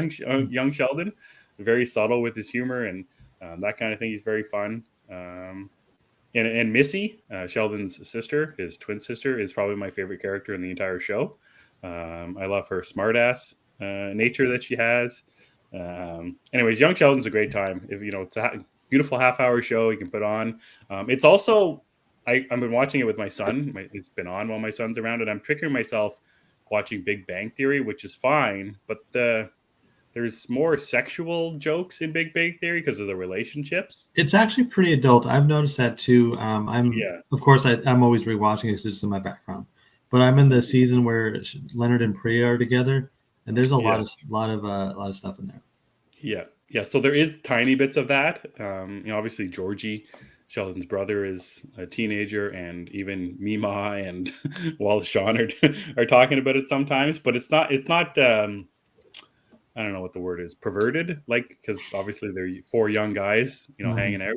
Young Sheldon. Very subtle with his humor and that kind of thing. He's very fun. And Missy, Sheldon's sister, his twin sister, is probably my favorite character in the entire show. I love her smartass nature that she has. Anyways, Young Sheldon's a great time. It's a beautiful half-hour show you can put on. It's also, I've been watching it with my son. It's been on while my son's around, and I'm picturing myself watching Big Bang Theory, which is fine, but there's more sexual jokes in Big Bang Theory because of the relationships. It's actually pretty adult. I've noticed that too. Of course, I'm always rewatching it because it's in my background. But I'm in the season where Leonard and Priya are together, and there's a lot of stuff in there. Yeah. So there is tiny bits of that. Obviously Georgie, Sheldon's brother, is a teenager, and even Mima and Wallace Shawn are talking about it sometimes. But it's not. I don't know what the word is, perverted, like, because obviously they're 4 young guys, hanging out,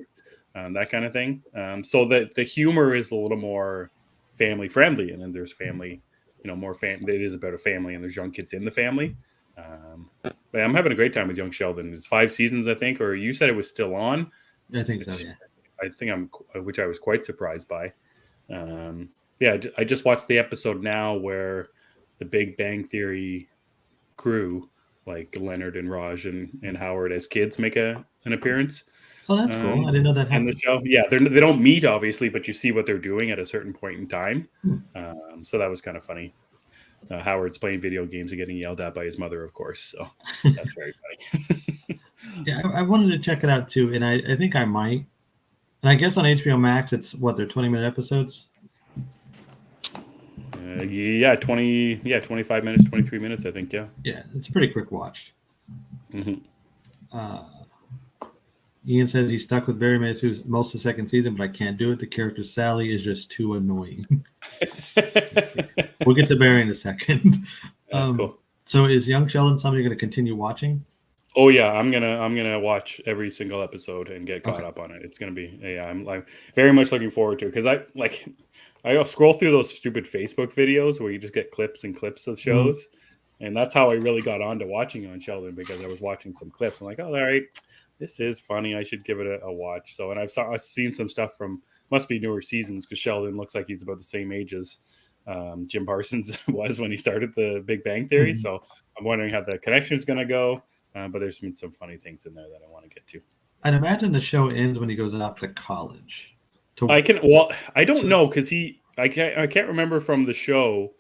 that kind of thing. So that the humor is a little more family friendly, and then there's family, more family. It is about a family, and there's young kids in the family. But I'm having a great time with Young Sheldon. It's 5 seasons, I think, or you said it was still on. I think so, yeah. I think which I was quite surprised by. I just watched the episode now where the Big Bang Theory crew, like Leonard and Raj and Howard as kids, make an appearance. Oh, that's cool. I didn't know that happened. In the show. Yeah, they don't meet, obviously, but you see what they're doing at a certain point in time. So that was kind of funny. Howard's playing video games and getting yelled at by his mother, of course. So that's very funny. Yeah, I wanted to check it out too, and I think I might. And I guess on HBO Max, it's they're 20-minute episodes. 25 minutes, 23 minutes, I think. Yeah, it's a pretty quick watch. Ian says he's stuck with Barry Manitou most of the second season, but I can't do it. The character Sally is just too annoying. We'll get to Barry in a second. Cool. So is Young Sheldon somebody going to continue watching? Oh yeah, I'm gonna watch every single episode and get caught Okay. up on it. It's gonna be I'm like very much looking forward to it because I scroll through those stupid Facebook videos where you just get clips and clips of Mhm. shows, and that's how I really got on to watching on Sheldon because I was watching some clips. I'm like, oh, all right, this is funny. I should give it a watch. So, and I've seen some stuff from must be newer seasons because Sheldon looks like he's about the same age as Jim Parsons was when he started the Big Bang Theory. Mhm. So I'm wondering how the connection is going to go. But there's been some funny things in there that I want to get to. I'd imagine the show ends when he goes off to college. To, I don't to know because I can't remember from the show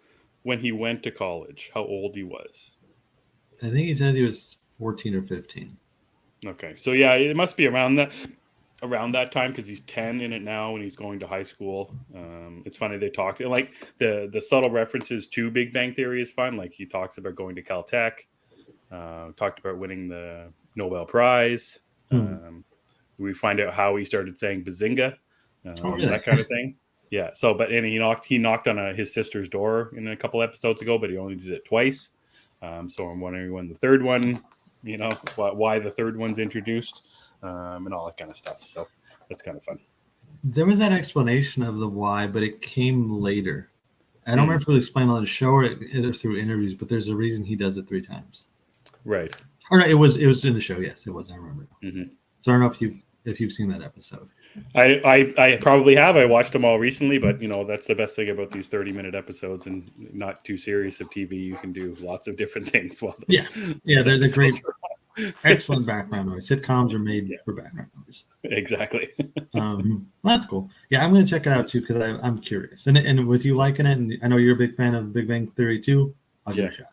when he went to college how old he was. I think he said he was 14 or 15. Okay, so yeah, it must be around that time because he's 10 in it now and he's going to high school. It's funny they talked like the subtle references to Big Bang Theory is fun. Like he talks about going to Caltech, talked about winning the Nobel Prize. Hmm. We find out how he started saying Bazinga, Oh, really? that kind of thing. Yeah. So, but and he knocked on his sister's door in a couple episodes ago, but he only did it twice. So I'm wondering when the third one, why the third one's introduced, and all that kind of stuff. So that's kind of fun. There was that explanation of the why, but it came later. I don't Hmm. remember if it was explained on the show or through interviews, but there's a reason he does it 3 times. Right. Or no, it was in the show. Yes, it was. I remember. Mm-hmm. So I don't know if you've seen that episode. I probably have. I watched them all recently, but that's the best thing about these 30-minute episodes and not too serious of TV. You can do lots of different things while Yeah, those they're great, episodes are excellent background noise. Sitcoms are made for background noise. exactly. Well, that's cool. Yeah, I'm going to check it out too because I'm curious. And with you liking it, and I know you're a big fan of Big Bang Theory too, I'll give it a shot.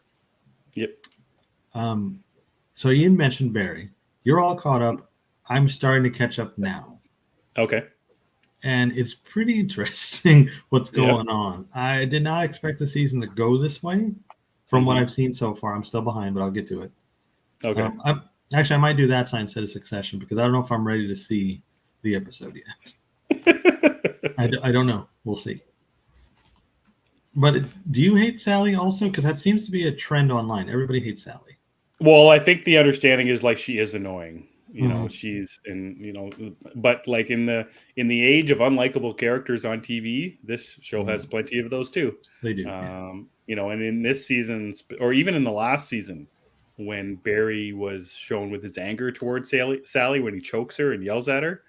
Yep. So Ian mentioned Barry. You're all caught up. I'm starting to catch up now. Okay. And it's pretty interesting what's Yeah. going on. I did not expect the season to go this way. From what I've seen so far, I'm still behind, but I'll get to it. Okay. Actually, I might do that sign instead of Succession because I don't know if I'm ready to see the episode yet. I don't know. We'll see. But do you hate Sally also? Because that seems to be a trend online. Everybody hates Sally. Well, I think the understanding is like she is annoying. Mhm. She's but like in the age of unlikable characters on TV, this show has plenty of those too. They do. And in this season, or even in the last season, when Barry was shown with his anger towards Sally when he chokes her and yells at her,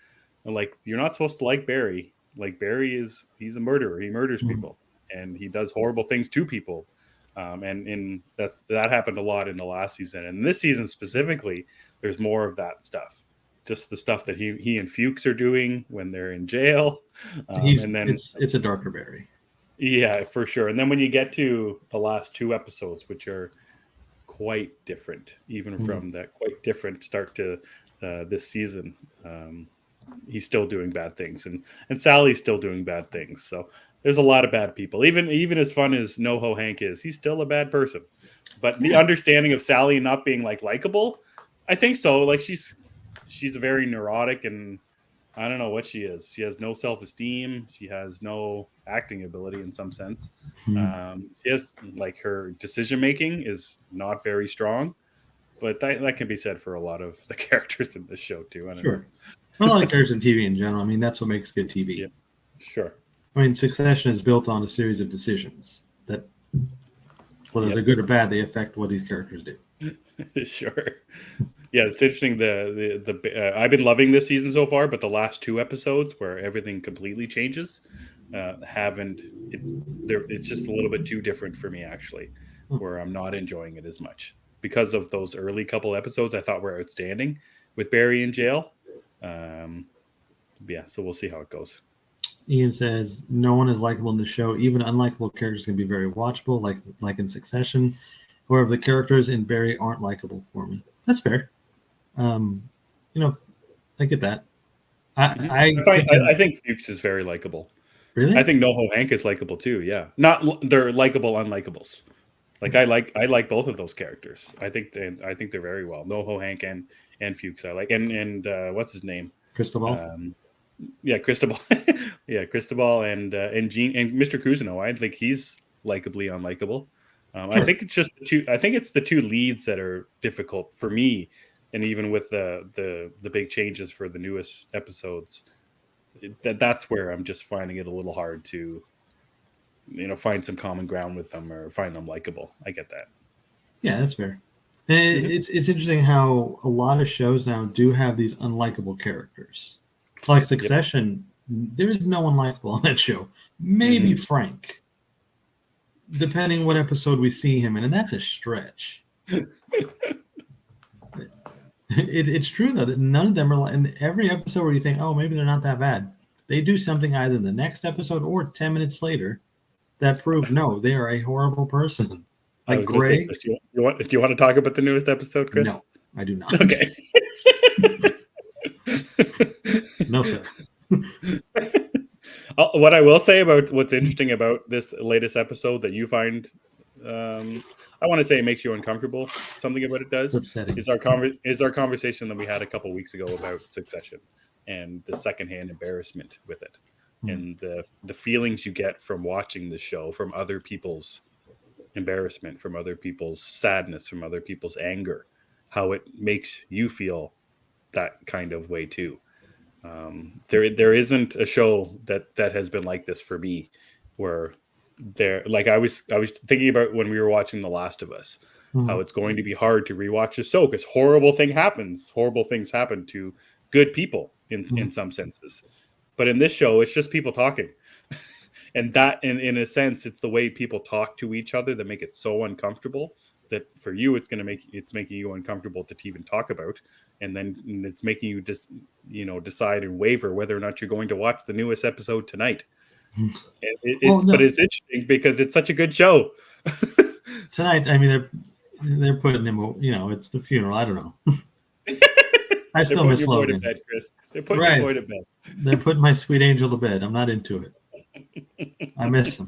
and like you're not supposed to like Barry. Like he's a murderer. He murders people and he does horrible things to people. And that happened a lot in the last season. And this season specifically, there's more of that stuff. Just the stuff that he and Fuchs are doing when they're in jail. And then it's a darker Barry. Yeah, for sure. And then when you get to the last two episodes, which are quite different, even from that quite different start to this season, he's still doing bad things, and Sally's still doing bad things. So there's a lot of bad people. Even as fun as NoHo Hank is, he's still a bad person. But the understanding of Sally not being like likable, I think so. Like she's a very neurotic, and I don't know what she is. She has no self-esteem. She has no acting ability in some sense. She has like her decision making is not very strong. But that can be said for a lot of the characters in this show too. I don't know. A lot of characters in TV in general. I mean, that's what makes good TV. Yeah, sure. I mean, Succession is built on a series of decisions that, whether they're good or bad, they affect what these characters do. Sure. Yeah, it's interesting. I've been loving this season so far, but the last two episodes where everything completely changes haven't. It's just a little bit too different for me actually, where I'm not enjoying it as much because of those early couple episodes I thought were outstanding with Barry in jail. Yeah, so we'll see how it goes. Ian says no one is likable in the show. Even unlikable characters can be very watchable, like in Succession. However, the characters in Barry aren't likable for me. That's fair. I get that. I think Fuchs is very likable. Really? I think NoHo Hank is likable too. Yeah, not they're likable unlikables. Like I like both of those characters. I think they're very well. NoHo Hank and Fuchs I like, and what's his name? Cristobal. Yeah, Cristobal. Yeah, Cristobal and Gene and Mr. Cousineau. I think he's likably unlikable. Sure. I think it's just the two. I think it's the two leads that are difficult for me and even with the big changes for the newest episodes, that's where I'm just finding it a little hard to, find some common ground with them or find them likable. I get that. Yeah, that's fair. It's interesting how a lot of shows now do have these unlikable characters. Like Succession, there is no one likable on that show. Maybe Frank, depending what episode we see him in, and that's a stretch. It's true though that none of them are. In every episode where you think, oh, maybe they're not that bad, they do something either in the next episode or 10 minutes later that prove no, they are a horrible person. Like Greg. Chris, do you want to talk about the newest episode, Chris? No, I do not. Okay. No, sir. What I will say about what's interesting about this latest episode that you find, I want to say it makes you uncomfortable. Something about it does. Upsetting. Is our conversation that we had a couple weeks ago about Succession and the secondhand embarrassment with it, and the feelings you get from watching the show, from other people's embarrassment, from other people's sadness, from other people's anger, how it makes you feel that kind of way too. There isn't a show that has been like this for me, where I was thinking about when we were watching The Last of Us, how it's going to be hard to rewatch the show because horrible things happen to good people in some senses, but in this show it's just people talking. And that, in a sense, it's the way people talk to each other that make it so uncomfortable that for you, it's making you uncomfortable to even talk about. And then it's making you just, decide and waver whether or not you're going to watch the newest episode tonight. But it's interesting because it's such a good show. Tonight, I mean, they're putting him, it's the funeral. I don't know. I still miss Logan. Bed, Chris. They're putting your boy to bed. They're putting my sweet angel to bed. I'm not into it. I miss him.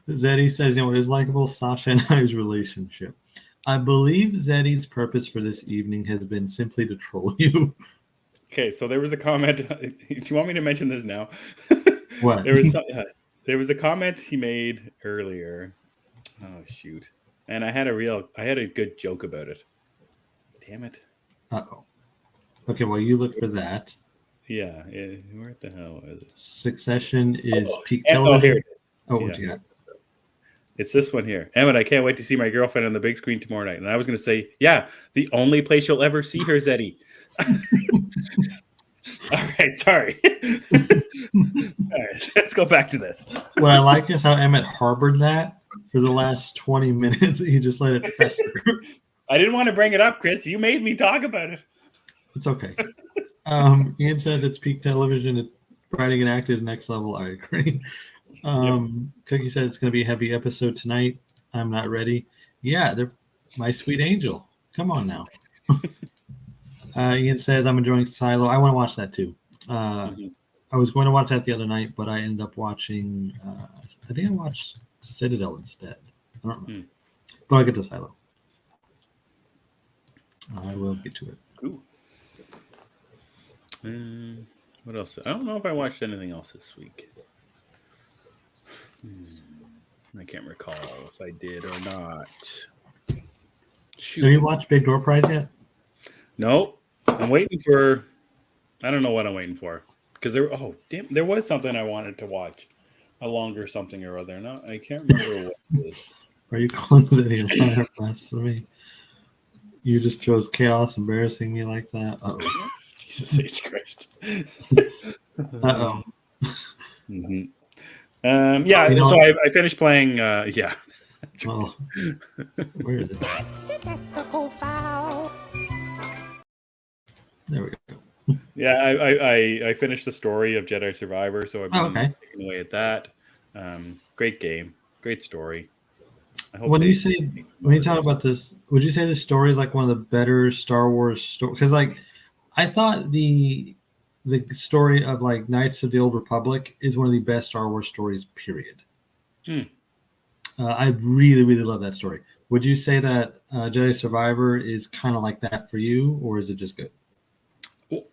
Zeddy says, it is likable, Sasha and I's relationship. I believe Zeddy's purpose for this evening has been simply to troll you. Okay, so there was a comment. Do you want me to mention this now? What? There was a comment he made earlier. Oh shoot! And I had a good joke about it. Damn it. Uh-oh. Okay, well, you look for that. Yeah, where the hell is it? Succession is peak television. Oh, here it is. Oh, what you got? It's this one here. Emmett, I can't wait to see my girlfriend on the big screen tomorrow night. And I was going to say, yeah, the only place you'll ever see her, Zeddy. All right, sorry. All right, let's go back to this. What I like is how Emmett harbored that for the last 20 minutes. He just let it fester. I didn't want to bring it up, Chris. You made me talk about it. It's okay. Ian says it's peak television. Writing and acting is next level. I agree. Cookie said it's going to be a heavy episode tonight. I'm not ready. Yeah, they're my sweet angel. Come on now. Ian says I'm enjoying Silo. I want to watch that too. I was going to watch that the other night, but I ended up watching. I think I watched Citadel instead. I don't remember. But I'll get to Silo. I will get to it. Cool. What else? I don't know if I watched anything else this week. I can't recall if I did or not. Shoot. Have you watched Big Door Prize yet? No, I'm waiting for. I don't know what I'm waiting for because there was something I wanted to watch, a longer something or other. No, I can't remember what it was. Are you calling it blasphemy? You just chose chaos, embarrassing me like that. Uh-oh. Jesus H. Christ. Uh-oh. Mm-hmm. Yeah, so I finished playing. Yeah. Oh, where is it? There we go. Yeah, I finished the story of Jedi Survivor, so I've been taking away at that. Great game, great story. When you talk about this, would you say this story is like one of the better Star Wars stories? Because I thought the story of like Knights of the Old Republic is one of the best Star Wars stories, period. I really, really love that story. Would you say that Jedi Survivor is kind of like that for you, or is it just good?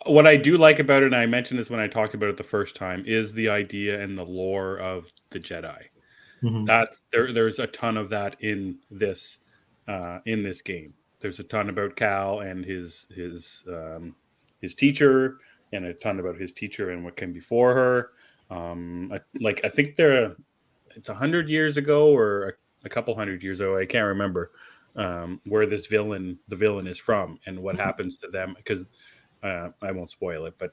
What I do like about it, and I mentioned this when I talked about it the first time, is the idea and the lore of the Jedi. Mm-hmm. There's a ton of that in this game. there's a ton about Cal and his teacher, and a ton about his teacher and what came before her. I think it's 100 years ago or a couple hundred years ago. I can't remember where the villain is from and what happens to them, because I won't spoil it, but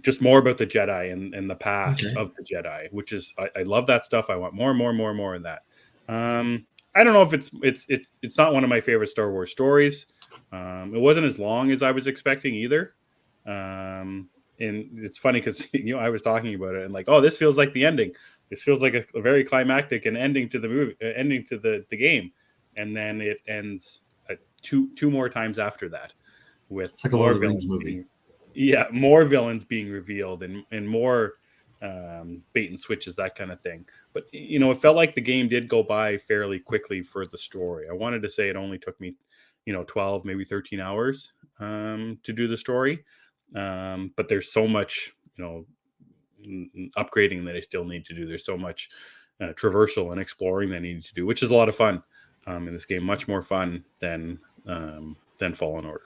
just more about the Jedi and the past of the Jedi, which is I love that stuff. I want more of that. I don't know if it's not one of my favorite Star Wars stories. It wasn't as long as I was expecting either. And it's funny because I was talking about it and like, oh, this feels like the ending. This feels like a very climactic and ending to the movie, ending to the game, and then it ends two more times after that with like more villains more villains being revealed and more bait and switches, that kind of thing. But it felt like the game did go by fairly quickly for the story. I wanted to say it only took me 12, maybe 13 hours to do the story, but there's so much upgrading that I still need to do. There's so much traversal and exploring that I need to do, which is a lot of fun in this game. Much more fun than Fallen Order.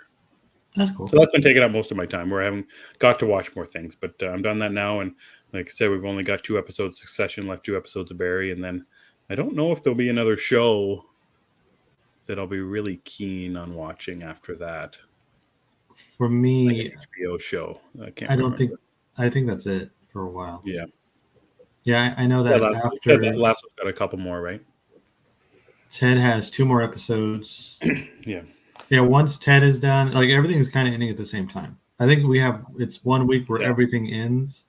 That's cool. So that's been taking up most of my time, where I haven't got to watch more things, but I'm done that now. And like I said, we've only got 2 episodes of Succession left, 2 episodes of Barry, and then I don't know if there'll be another show that I'll be really keen on watching after that. For me, like an HBO show. I think that's it for a while. Yeah. Yeah, I know that after that last one's got a couple more, right? Ted has 2 more episodes. Yeah. Yeah, once Ted is done, like everything's kind of ending at the same time. I think it's 1 week where everything ends.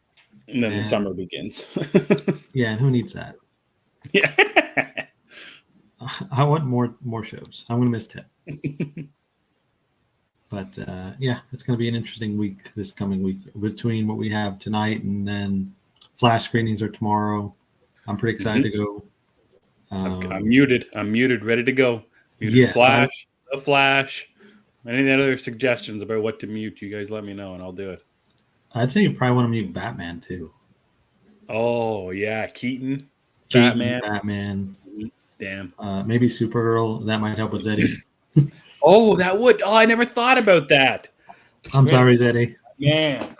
And then the summer begins. Yeah, and who needs that? Yeah. I want more shows. I'm going to miss Ted. But it's going to be an interesting week this coming week, between what we have tonight and then Flash screenings are tomorrow. I'm pretty excited to go. I'm muted, ready to go. Muted The Flash. Any other suggestions about what to mute, you guys let me know and I'll do it. I'd say you probably want to mute Batman too. Oh yeah, Keaton Batman. Damn. Maybe Supergirl. That might help with Zeddy. Oh, that would. Oh, I never thought about that. I'm sorry, Zeddy. Man.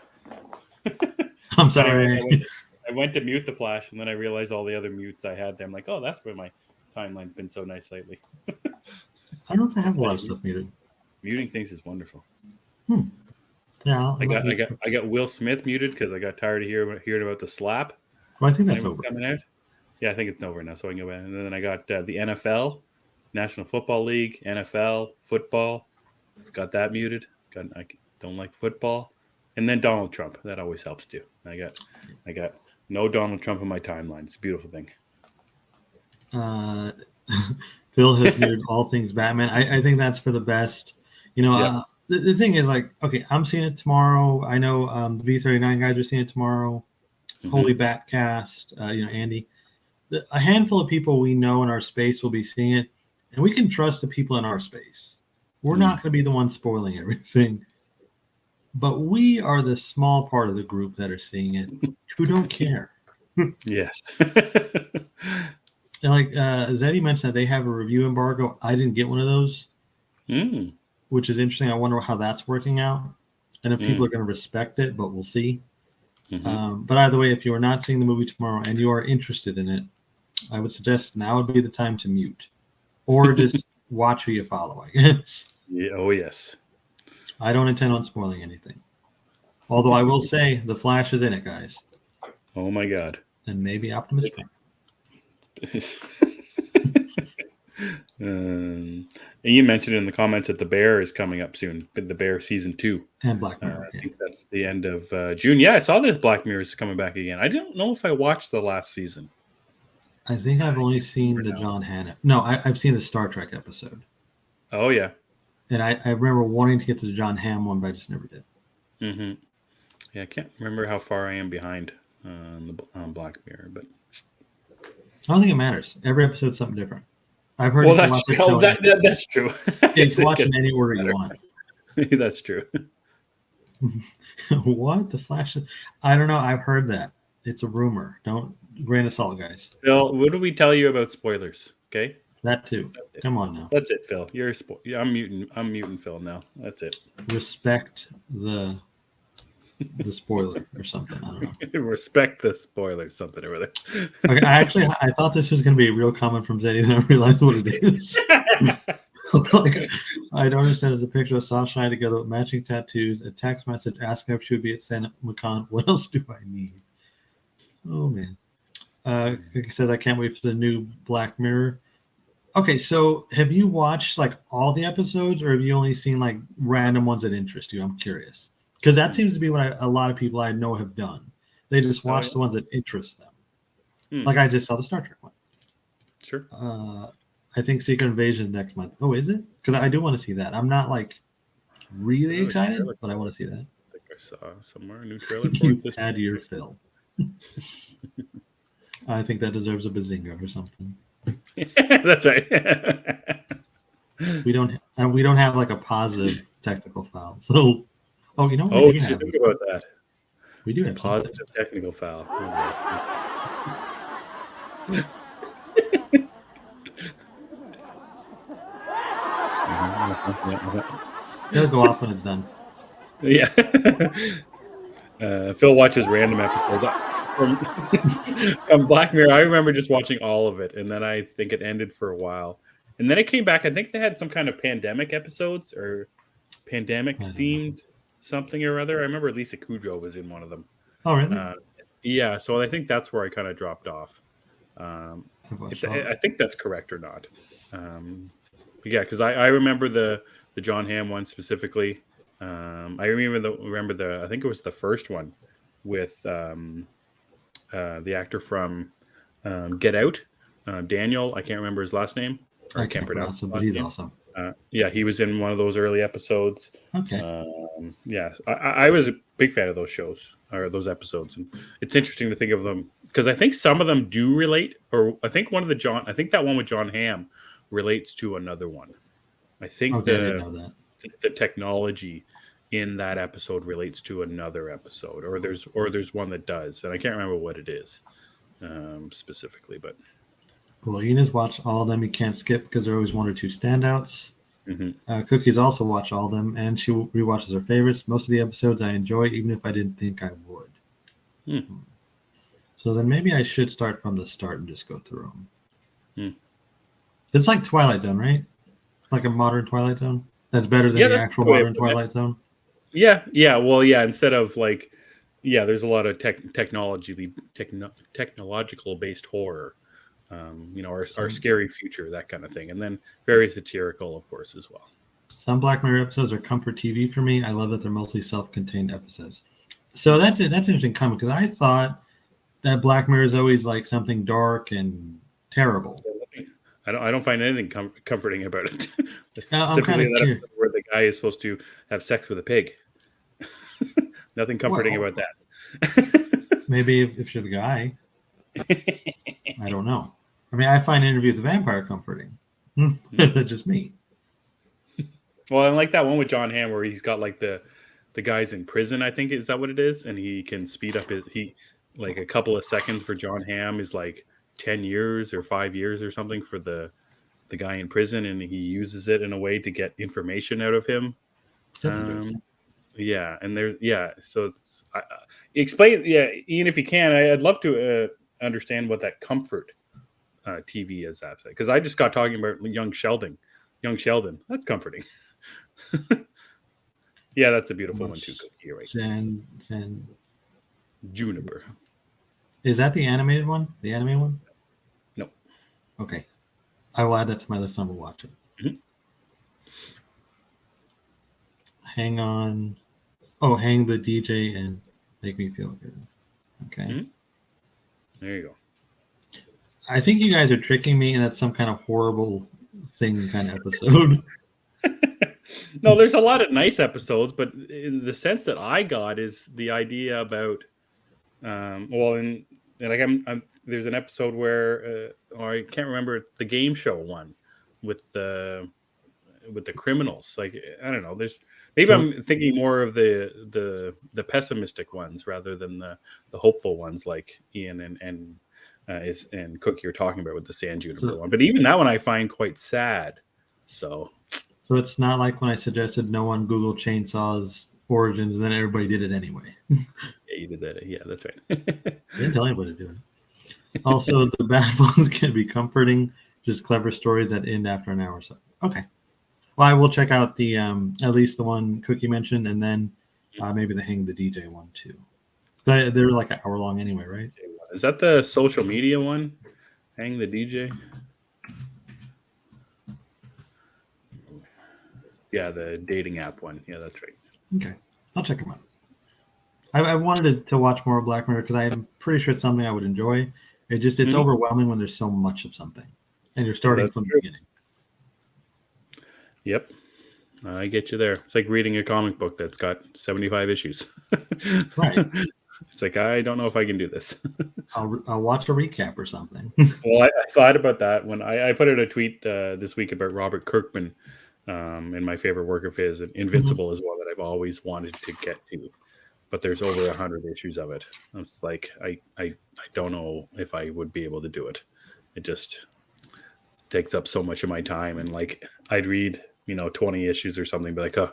I'm sorry. I went to mute the Flash, and then I realized all the other mutes I had there. I'm like, oh, that's where my timeline's been so nice lately. I don't know if I have a lot of stuff muted. Muting things is wonderful. Yeah, I got Will Smith muted because I got tired of hearing about the slap. Well, I think that's over. Coming out. Yeah, I think it's over now, so I can go back. And then I got the NFL, National Football League, NFL, football. Got that muted. I don't like football. And then Donald Trump. That always helps too. I got no Donald Trump in my timeline. It's a beautiful thing. Phil has muted all things Batman. I think that's for the best. The thing is, like, okay, I'm seeing it tomorrow. I know the V39 guys are seeing it tomorrow. Holy Batcast, Andy. A handful of people we know in our space will be seeing it, and we can trust the people in our space. We're not going to be the ones spoiling everything. But we are the small part of the group that are seeing it who don't care. Yes. Like Zeddy mentioned that they have a review embargo. I didn't get one of those, which is interesting. I wonder how that's working out. And if people are going to respect it, but we'll see. But either way, if you are not seeing the movie tomorrow and you are interested in it, I would suggest now would be the time to mute. Or just watch who you follow, I guess. Yeah. Oh, yes. I don't intend on spoiling anything. Although I will say the Flash is in it, guys. Oh, my God. And maybe Optimus Prime. You mentioned in the comments that The Bear is coming up soon, but The Bear season 2. And Black Mirror. I think that's the end of June. Yeah, I saw that Black Mirror is coming back again. I don't know if I watched the last season. I think I've only seen the John Hannah. No, I've seen the Star Trek episode. Oh, yeah. And I remember wanting to get to the John Hamm one, but I just never did. Yeah, I can't remember how far I am behind on Black Mirror, but I don't think it matters. Every episode's something different. I've heard. Well, that's true. You can watch in any order you want. That's true. What? The Flash? I don't know. I've heard that. It's a rumor. Don't grain of salt, guys. Bill, what do we tell you about spoilers? Okay. That too. Come on now. That's it, Phil. You're I'm muting Phil now. That's it. Respect the spoiler or something. I don't know. Respect the spoiler, something or other. Okay, I thought this was going to be a real comment from Zeddy, then I realized what it is. Like, I don't understand. There's a picture of Sasha and I together with matching tattoos, a text message asking if she would be at San Macon. What else do I need? Oh man. He says I can't wait for the new Black Mirror. Okay, so have you watched like all the episodes, or have you only seen like random ones that interest you? I'm curious because that seems to be what a lot of people I know have done. They just watch the ones that interest them. Like I just saw the Star Trek one. Sure. I think Secret Invasion is next month. Oh, is it? Because I do want to see that. I'm not like really excited, but I want to see that. I think I saw somewhere a new trailer for it. Add your fill. I think that deserves a bazinga or something. That's right. we don't have like a positive technical foul. So, you know what? Oh, you should think about that. We do have positive technical foul. It'll go off when it's done. Yeah. Phil watches random episodes from Black Mirror. I remember just watching all of it, and then I think it ended for a while, and then it came back. I think they had some kind of pandemic episodes or pandemic themed something or other. I remember Lisa Kudrow was in one of them. Oh, really? Yeah. So I think that's where I kind of dropped off. I think that's correct or not. Yeah, because I remember the John Hamm one specifically. I remember the I think it was the first one with the actor from Get Out, Daniel. I can't remember his last name. I can't pronounce him, but he's awesome. Yeah, he was in one of those early episodes. Okay. Yeah, I was a big fan of those shows or those episodes, and it's interesting to think of them because I think some of them do relate. Or I think that one with John Hamm relates to another one. I think I didn't know that. The technology in that episode relates to another episode, or there's one that does, and I can't remember what it is specifically. But well, Enos watched all of them. You can't skip because there are always one or two standouts. Mm-hmm. Cookies also watched all of them, and she rewatches her favorites. Most of the episodes I enjoy, even if I didn't think I would. So then maybe I should start from the start and just go through them. It's like Twilight Zone, right? Like a modern Twilight Zone. That's better than the actual modern Twilight Zone. Yeah. Well, yeah. Instead of like, there's a lot of technological based horror. Our scary future, that kind of thing, and then very satirical, of course, as well. Some Black Mirror episodes are comfort TV for me. I love that they're mostly self-contained episodes. So that's it. That's an interesting comment because I thought that Black Mirror is always like something dark and terrible. I don't find anything comforting about it. I'm kind of curious. Where the guy is supposed to have sex with a pig. Nothing comforting about that. Maybe if you're the guy. I don't know. I mean, I find Interview with the Vampire comforting. That's just me. Well, I like that one with John Hamm where he's got like the guys in prison, I think, is that what it is? And he can speed up like a couple of seconds for John Hamm is like 10 years or 5 years or something for the guy in prison, and he uses it in a way to get information out of him. Yeah, and so it's explain, Ian, if you can. I'd love to understand what that comfort TV is, because I just got talking about young Sheldon. That's comforting. Yeah, that's a beautiful one too. Cookie, right? Juniper. Is that the animated one? The animated one? No. Okay. I will add that to my list and we'll watch it. Mm-hmm. Hang on. Oh, hang the DJ and make me feel good. Okay. Mm-hmm. There you go. I think you guys are tricking me, and that's some kind of horrible thing kind of episode. No, there's a lot of nice episodes, but in the sense that I got is the idea about, there's an episode where, I can't remember, the game show one with the criminals. Like, I don't know. I'm thinking more of the pessimistic ones rather than the hopeful ones, like Ian and and Cookie are talking about with the sand juniper one. But even that one I find quite sad. So it's not like when I suggested no one Google chainsaws origins, and then everybody did it anyway. Yeah, you did that. Yeah, that's right. I didn't tell anybody to do it. Also, the bad ones can be comforting, just clever stories that end after an hour or so. Okay. Well, I will check out the at least the one Cookie mentioned, and then maybe the Hang the DJ one too. They're like an hour long anyway, right? Is that the social media one? Hang the DJ? Yeah, the dating app one. Yeah, that's right. Okay. I'll check them out. I wanted to watch more Black Mirror because I'm pretty sure it's something I would enjoy. It's overwhelming when there's so much of something, and you're starting from the beginning. Yep, I get you there. It's like reading a comic book that's got 75 issues. Right. It's like, I don't know if I can do this. I'll watch a recap or something. Well, I thought about that when I put out a tweet this week about Robert Kirkman and my favorite work of his, and Invincible is one that I've always wanted to get to. But there's over 100 issues of it. It's like I don't know if I would be able to do it. It just takes up so much of my time, and like I'd read 20 issues or something, be like, oh,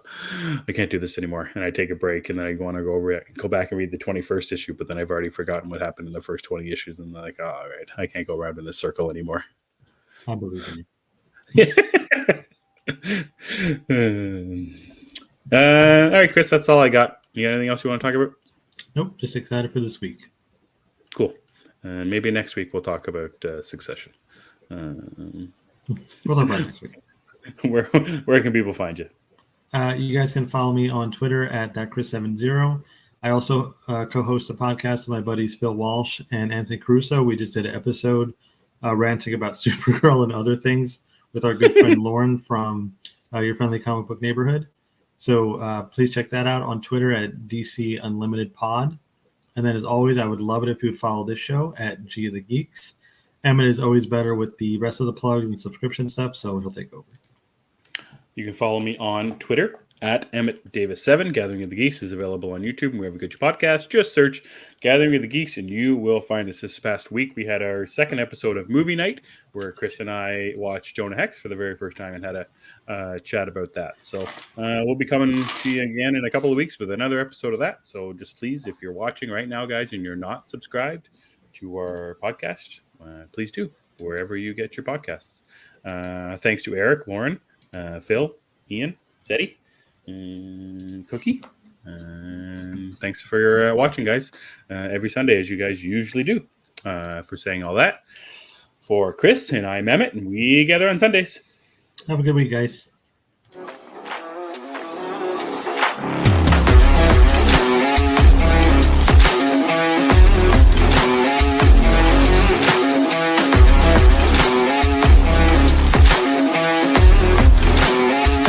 I can't do this anymore, and I take a break, and then I want to go back and read the 21st issue, but then I've already forgotten what happened in the first 20 issues, and I'm like, oh, all right, I can't go around in this circle anymore. I believe in you. All right, Chris, that's all I got. You got anything else you want to talk about? Nope, just excited for this week. Cool. And maybe next week we'll talk about Succession. We'll talk about it next week. Where can people find you? You guys can follow me on Twitter at thatchris70. I also co-host a podcast with my buddies Phil Walsh and Anthony Caruso. We just did an episode ranting about Supergirl and other things with our good friend Lauren from Your Friendly Comic Book Neighborhood. So please check that out on Twitter at DC Unlimited Pod. And then, as always, I would love it if you would follow this show at G of the Geeks. Emmet is always better with the rest of the plugs and subscription stuff, so he'll take over. You can follow me on Twitter at EmmettDavis7. Gathering of the Geeks is available on YouTube and wherever you get your podcast. Just search Gathering of the Geeks and you will find us. This past week, we had our second episode of Movie Night, where Chris and I watched Jonah Hex for the very first time and had a chat about that. So we'll be coming to you again in a couple of weeks with another episode of that. So just please, if you're watching right now, guys, and you're not subscribed to our podcast, please do, wherever you get your podcasts. Thanks to Eric, Lauren, Phil, Ian, Zeddy, and Cookie. Thanks for watching, guys, every Sunday, as you guys usually do. For saying all that, for Chris, and I'm Emmet, and we gather on Sundays. Have a good week, guys.